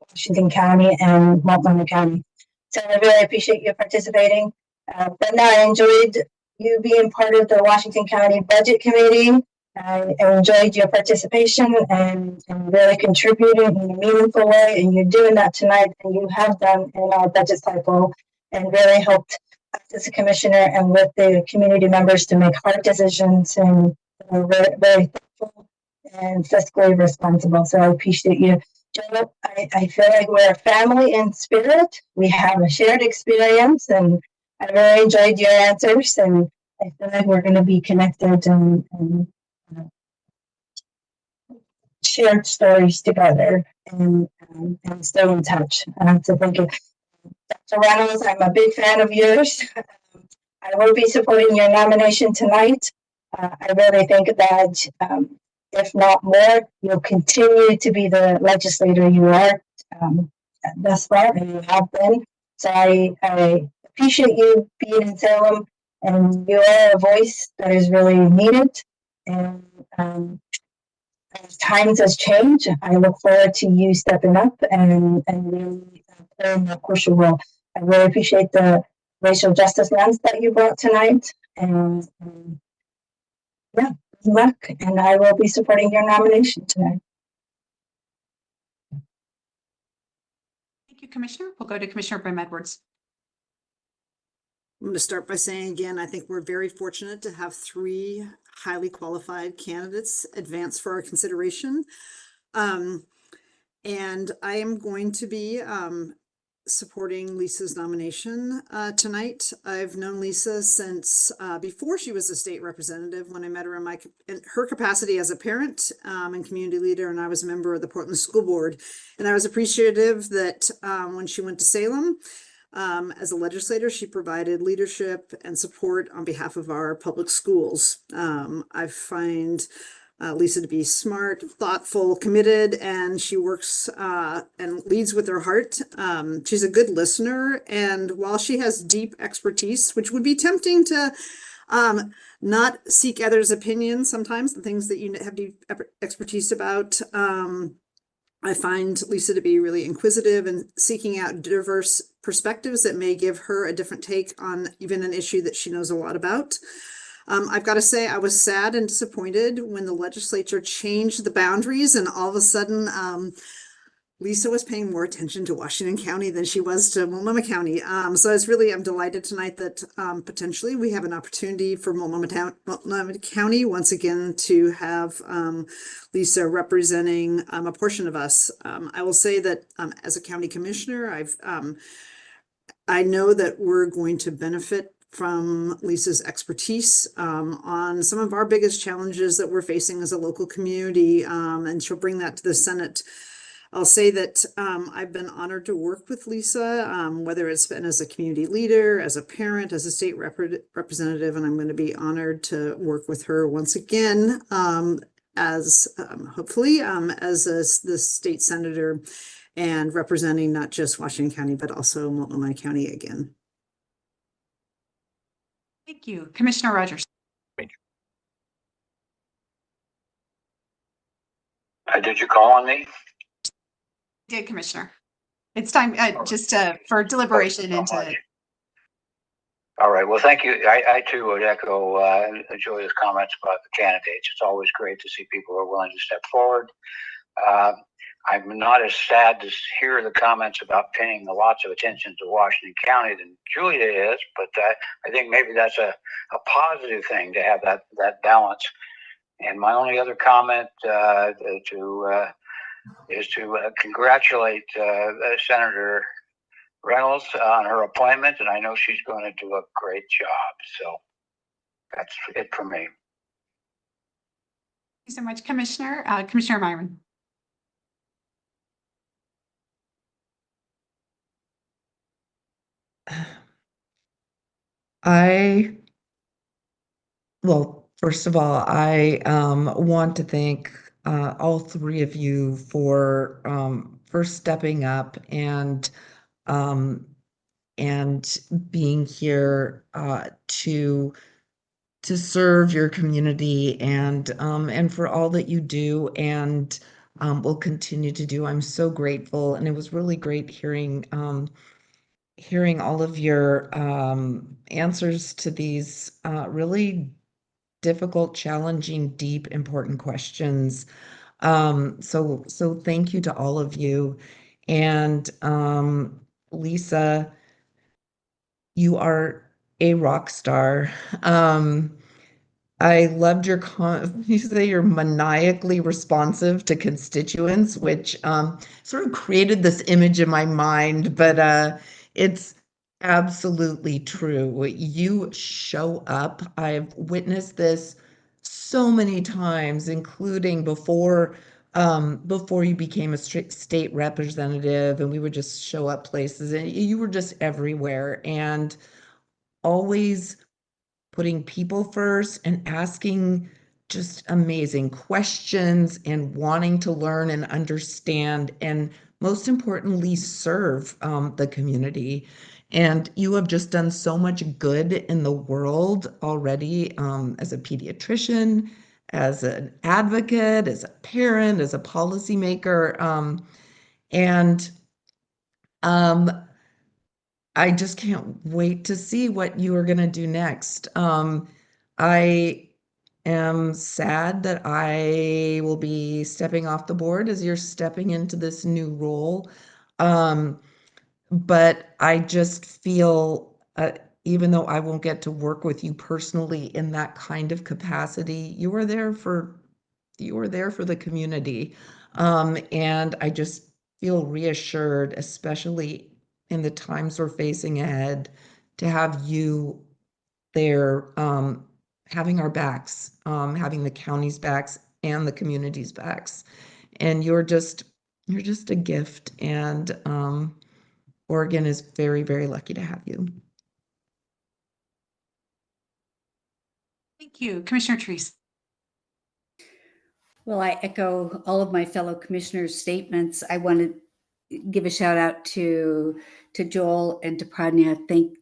Washington County and Multnomah County. So I really appreciate you participating. Brenda, I enjoyed you being part of the Washington County Budget Committee. I enjoyed your participation and really contributing in a meaningful way, and you're doing that tonight, and you have done in our budget cycle, and really helped us as a commissioner and with the community members to make hard decisions. And we're very thankful and fiscally responsible. So I appreciate you. Joe, I feel like we're a family in spirit. We have a shared experience, and I really enjoyed your answers, and I feel like we're going to be connected and shared stories together and stay in touch. So thank you. Dr. Reynolds, I'm a big fan of yours. I will be supporting your nomination tonight. I really think that if not more, you'll continue to be the legislator you are thus far, and you have been. So I appreciate you being in Salem, and you are a voice that is really needed. And as times has changed, I look forward to you stepping up and really playing that crucial role. I really appreciate the racial justice lens that you brought tonight, and yeah, good luck, and I will be supporting your nomination tonight.
Thank you, Commissioner. We'll go to Commissioner Brim Edwards.
I'm going to start by saying again, I think we're very fortunate to have 3 highly qualified candidates advance for our consideration. And I am going to be supporting Lisa's nomination tonight. I've known Lisa since before she was a state representative, when I met her in her capacity as a parent and community leader, and I was a member of the Portland School Board. And I was appreciative that when she went to Salem, as a legislator, she provided leadership and support on behalf of our public schools. I find Lisa to be smart, thoughtful, committed, and she works and leads with her heart. She's a good listener, and while she has deep expertise, which would be tempting to not seek others' opinions sometimes, the things that you have deep expertise about, I find Lisa to be really inquisitive and seeking out diverse perspectives that may give her a different take on even an issue that she knows a lot about. I've got to say, I was sad and disappointed when the legislature changed the boundaries, and all of a sudden, Lisa was paying more attention to Washington County than she was to Multnomah County. So I'm delighted tonight that potentially we have an opportunity for Multnomah County once again to have Lisa representing a portion of us. I will say that as a county commissioner, I know that we're going to benefit from Lisa's expertise on some of our biggest challenges that we're facing as a local community, and she'll bring that to the Senate. I'll say that I've been honored to work with Lisa, whether it's been as a community leader, as a parent, as a state representative, and I'm going to be honored to work with her once again as hopefully as the state senator and representing not just Washington County, but also Multnomah County again.
Thank you. Commissioner Rogers.
Did you call on me?
Did, Commissioner. It's time just for deliberation into.
All right. Well, thank you. I too would echo Julia's comments about the candidates. It's always great to see people who are willing to step forward. I'm not as sad to hear the comments about paying lots of attention to Washington County than Julia is, but I think maybe that's a positive thing to have that balance. And my only other comment is to congratulate Senator Reynolds on her appointment, and I know she's going to do a great job. So that's it for me.
Thank you so much, Commissioner. Commissioner Myron.
Well, first of all, I want to thank all 3 of you for stepping up and being here to serve your community and for all that you do and will continue to do. I'm so grateful, and it was really great hearing all of your answers to these really difficult, challenging, deep, important questions. So thank you to all of you. And Lisa, you are a rock star. I loved your you say you're maniacally responsive to constituents, which sort of created this image in my mind, but it's absolutely true. You show up. I've witnessed this so many times, including before you became a state representative, and we would just show up places, and you were just everywhere, and always putting people first and asking just amazing questions and wanting to learn and understand, and most importantly, serve the community. And you have just done so much good in the world already, as a pediatrician, as an advocate, as a parent, as a policymaker. And I just can't wait to see what you are going to do next. I am sad that I will be stepping off the board as you're stepping into this new role. But I just feel, even though I won't get to work with you personally in that kind of capacity, you are there for the community. And I just feel reassured, especially in the times we're facing ahead, to have you there, having our backs, having the county's backs and the community's backs. And you're just a gift, and Oregon is very, very lucky to have you.
Thank you. Commissioner Treese.
Well, I echo all of my fellow commissioners' statements. I want to give a shout out to Joel and to Pradnya.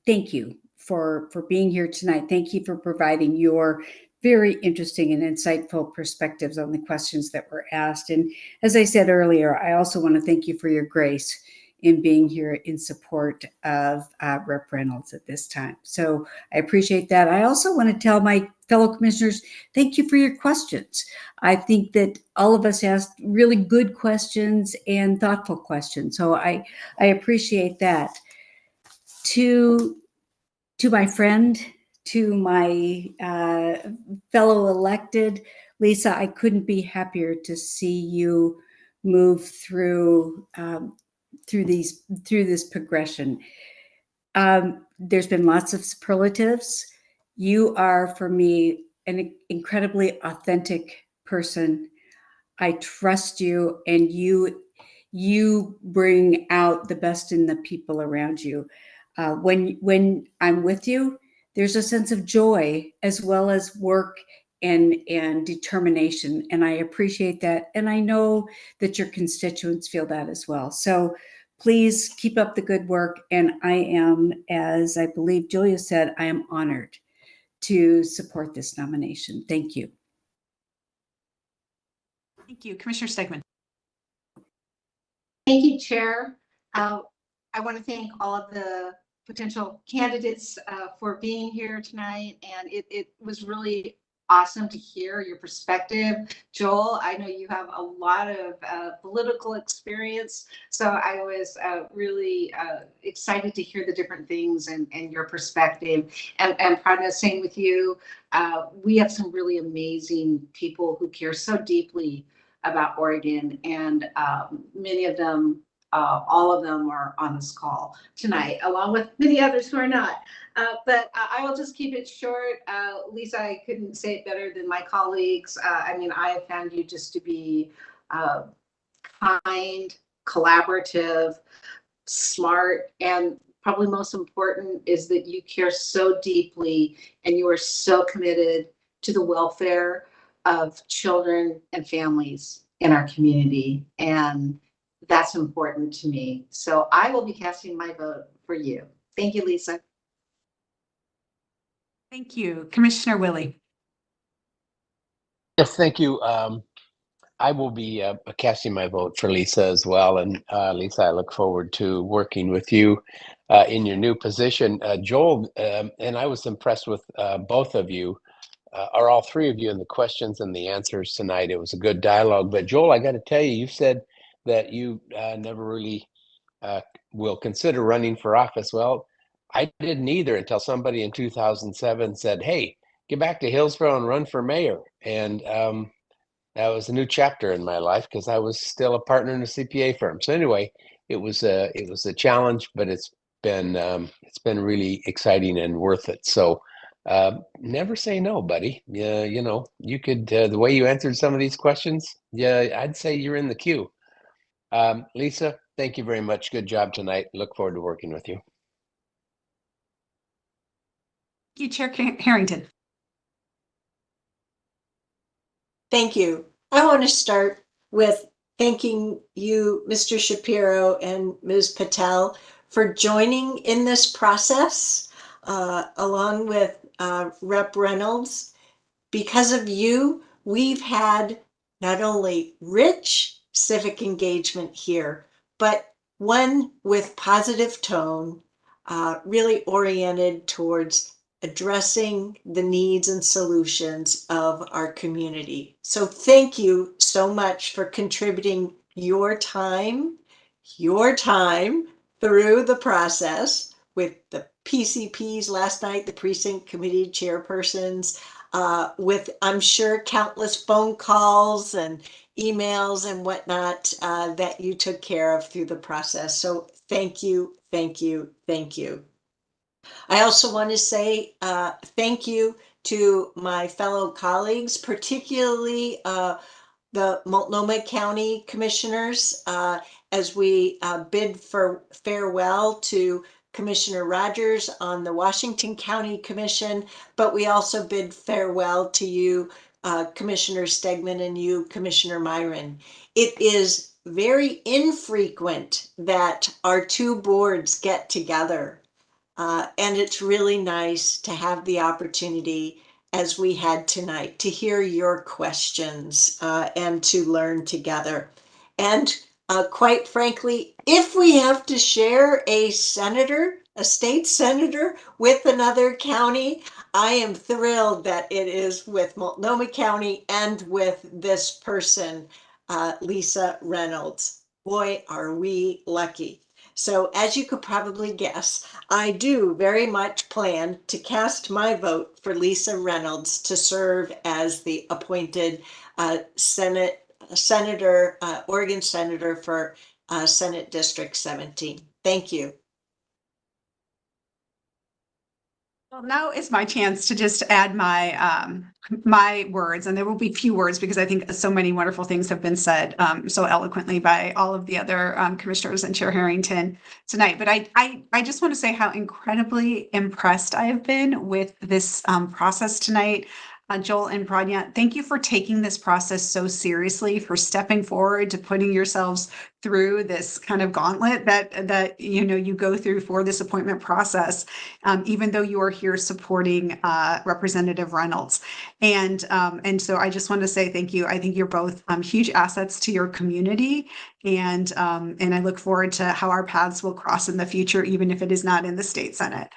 Thank you for being here tonight. Thank you for providing your very interesting and insightful perspectives on the questions that were asked. And as I said earlier, I also want to thank you for your grace in being here in support of Rep. Reynolds at this time. So I appreciate that. I also want to tell my fellow commissioners, thank you for your questions. I think that all of us asked really good questions and thoughtful questions. So I appreciate that. To my friend, to my fellow elected, Lisa, I couldn't be happier to see you move through this progression. There's been lots of superlatives. You are, for me, an incredibly authentic person. I trust you, and you bring out the best in the people around you. When I'm with you, there's a sense of joy as well as work and determination, and I appreciate that. And I know that your constituents feel that as well. So please keep up the good work. And I am, as I believe Julia said, I am honored to support this nomination. Thank you.
Thank you. Commissioner Stegman.
Thank you, Chair. I want to thank all of the potential candidates for being here tonight. And it was really awesome to hear your perspective. Joel, I know you have a lot of political experience, so I was really excited to hear the different things and your perspective. And Pradnya, same with you. We have some really amazing people who care so deeply about Oregon, and many of them, all of them are on this call tonight, along with many others who are not. But I will just keep it short. Lisa, I couldn't say it better than my colleagues. I mean, I have found you just to be kind, collaborative, smart, and probably most important is that you care so deeply and you are so committed to the welfare of children and families in our community. And that's important to me. So I will be casting my vote for you. Thank you, Lisa.
Thank you. Commissioner Willie.
Yes, thank you. I will be casting my vote for Lisa as well. And Lisa, I look forward to working with you in your new position. Joel, and I was impressed with both of you, or all three of you, in the questions and the answers tonight. It was a good dialogue. But Joel, I got to tell you, you said that you never really will consider running for office. Well, I didn't either until somebody in 2007 said, hey, get back to Hillsborough and run for mayor. And that was a new chapter in my life because I was still a partner in a CPA firm. So anyway, it was a challenge, but it's been really exciting and worth it. So never say no, buddy. Yeah, you know, you could the way you answered some of these questions, yeah, I'd say you're in the queue. Lisa, thank you very much. Good job tonight. Look forward to working with you.
Thank you, Chair Harrington.
Thank you. I want to start with thanking you, Mr. Shapiro and Ms. Patel, for joining in this process, along with Rep. Reynolds. Because of you, we've had not only rich civic engagement here, but one with positive tone, really oriented towards addressing the needs and solutions of our community. So thank you so much for contributing your time through the process with the PCPs last night, the precinct committee chairpersons, with, I'm sure, countless phone calls and emails and whatnot that you took care of through the process. So thank you, thank you, thank you. I also want to say thank you to my fellow colleagues, particularly the Multnomah County Commissioners, as we bid for farewell to Commissioner Rogers on the Washington County Commission, but we also bid farewell to you, Commissioner Stegman, and you, Commissioner Myron. It is very infrequent that our two boards get together, and it's really nice to have the opportunity, as we had tonight, to hear your questions and to learn together. And quite frankly, if we have to share a state senator with another county, I am thrilled that it is with Multnomah County and with this person, Lisa Reynolds. Boy, are we lucky. So as you could probably guess, I do very much plan to cast my vote for Lisa Reynolds to serve as the appointed Oregon Senator for Senate District 17. Thank you.
Well, now is my chance to just add my my words, and there will be few words because I think so many wonderful things have been said so eloquently by all of the other commissioners and Chair Harrington tonight. But I just want to say how incredibly impressed I have been with this process tonight. Joel and Pranya, thank you for taking this process so seriously, for stepping forward to putting yourselves through this kind of gauntlet that you go through for this appointment process, even though you are here supporting Representative Reynolds. And so I just want to say thank you. I think you're both huge assets to your community, and I look forward to how our paths will cross in the future, even if it is not in the state Senate.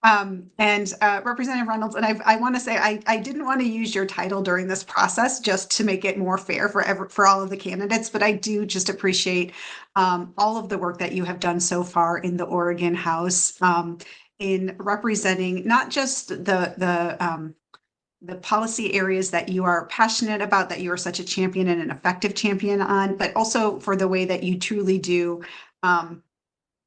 Representative Reynolds, and I want to say I didn't want to use your title during this process just to make it more fair for all of the candidates, but I do just appreciate all of the work that you have done so far in the Oregon House, in representing not just the policy areas that you are passionate about, that you are such a champion and an effective champion on, but also for the way that you truly do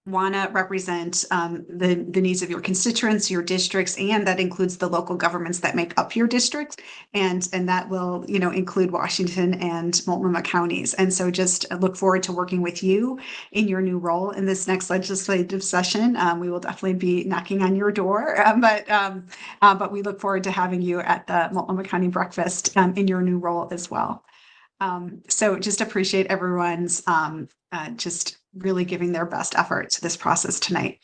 want to represent the needs of your constituents, your districts, and that includes the local governments that make up your districts, and that will include Washington and Multnomah counties. And so just look forward to working with you in your new role in this next legislative session. We will definitely be knocking on your door, but we look forward to having you at the Multnomah County Breakfast in your new role as well. So just appreciate everyone's just really giving their best effort to this process tonight.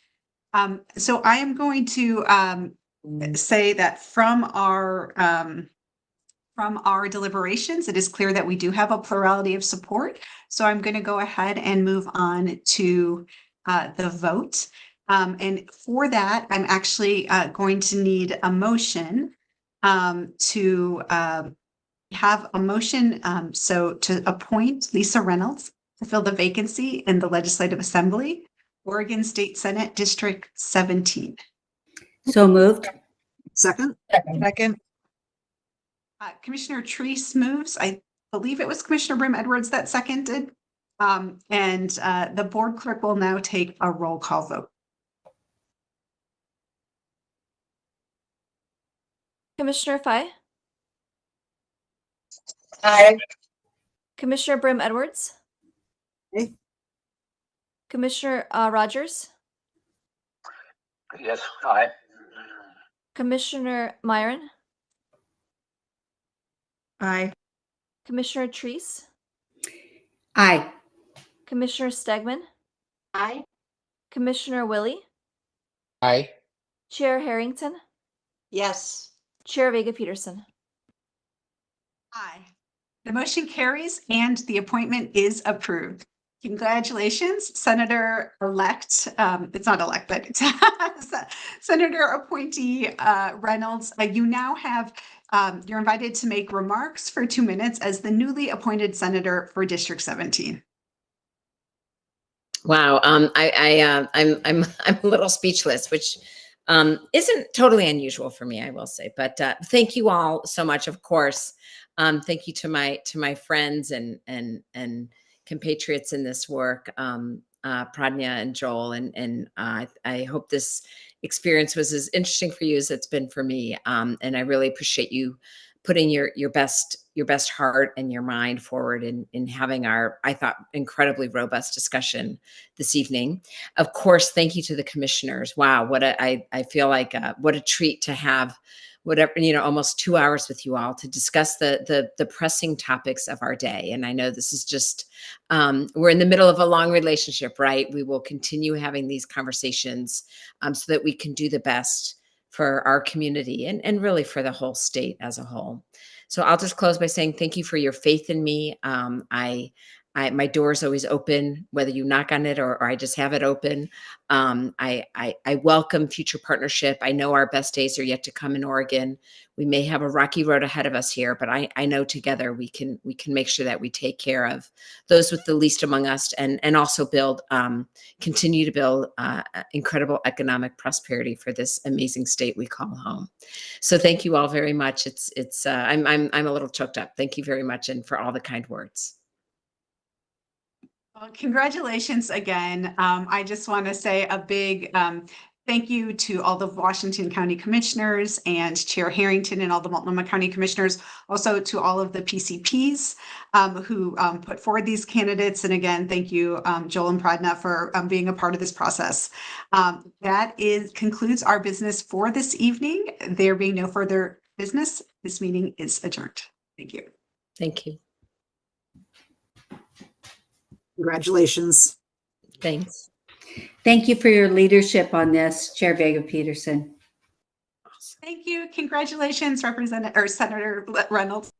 So I am going to say that from our deliberations, it is clear that we do have a plurality of support. So I'm going to go ahead and move on to the vote. And for that, I'm actually going to need a motion to have a motion so to appoint Lisa Reynolds to fill the vacancy in the Legislative Assembly, Oregon State Senate District 17.
So moved.
Second.
Second.
Commissioner Treese moves. I believe it was Commissioner Brim Edwards that seconded. And the board clerk will now take a roll call vote.
Commissioner Fye,
Aye.
Commissioner Brim Edwards,
Aye.
Commissioner Rogers,
Yes, aye.
Commissioner Myron,
Aye.
Commissioner Treese,
Aye.
Commissioner Stegman,
Aye.
Commissioner Willie,
Aye.
Chair Harrington,
Yes.
Chair Vega Peterson.
Aye. The motion carries and the appointment is approved. Congratulations, Senator-elect, it's not elect, but it's Senator appointee Reynolds. You now have, you're invited to make remarks for 2 minutes as the newly appointed senator for District 17.
Wow, I'm a little speechless, which isn't totally unusual for me, I will say. But thank you all so much. Of course, thank you to my friends and compatriots in this work, Pradnya and Joel, and I hope this experience was as interesting for you as it's been for me. And I really appreciate you putting your best heart and your mind forward in having our, I thought, incredibly robust discussion this evening. Of course, thank you to the commissioners. Wow, I feel like what a treat to have almost 2 hours with you all to discuss the pressing topics of our day. And I know this is just, we're in the middle of a long relationship, right? We will continue having these conversations so that we can do the best for our community and really for the whole state as a whole. So I'll just close by saying thank you for your faith in me. My door is always open, whether you knock on it or I just have it open. I welcome future partnership. I know our best days are yet to come in Oregon. We may have a rocky road ahead of us here, but I know together we can make sure that we take care of those with the least among us and also continue to build incredible economic prosperity for this amazing state we call home. So thank you all very much. I'm a little choked up. Thank you very much, and for all the kind words.
Well, congratulations again. I just want to say a big thank you to all the Washington County Commissioners and Chair Harrington and all the Multnomah County Commissioners, also to all of the PCPs who put forward these candidates. And again, thank you, Joel and Pradnya, for being a part of this process. That concludes our business for this evening. There being no further business, this meeting is adjourned. Thank you.
Thank you.
Congratulations.
Thanks.
Thank you for your leadership on this, Chair Vega Peterson.
Thank you. Congratulations, Senator Reynolds.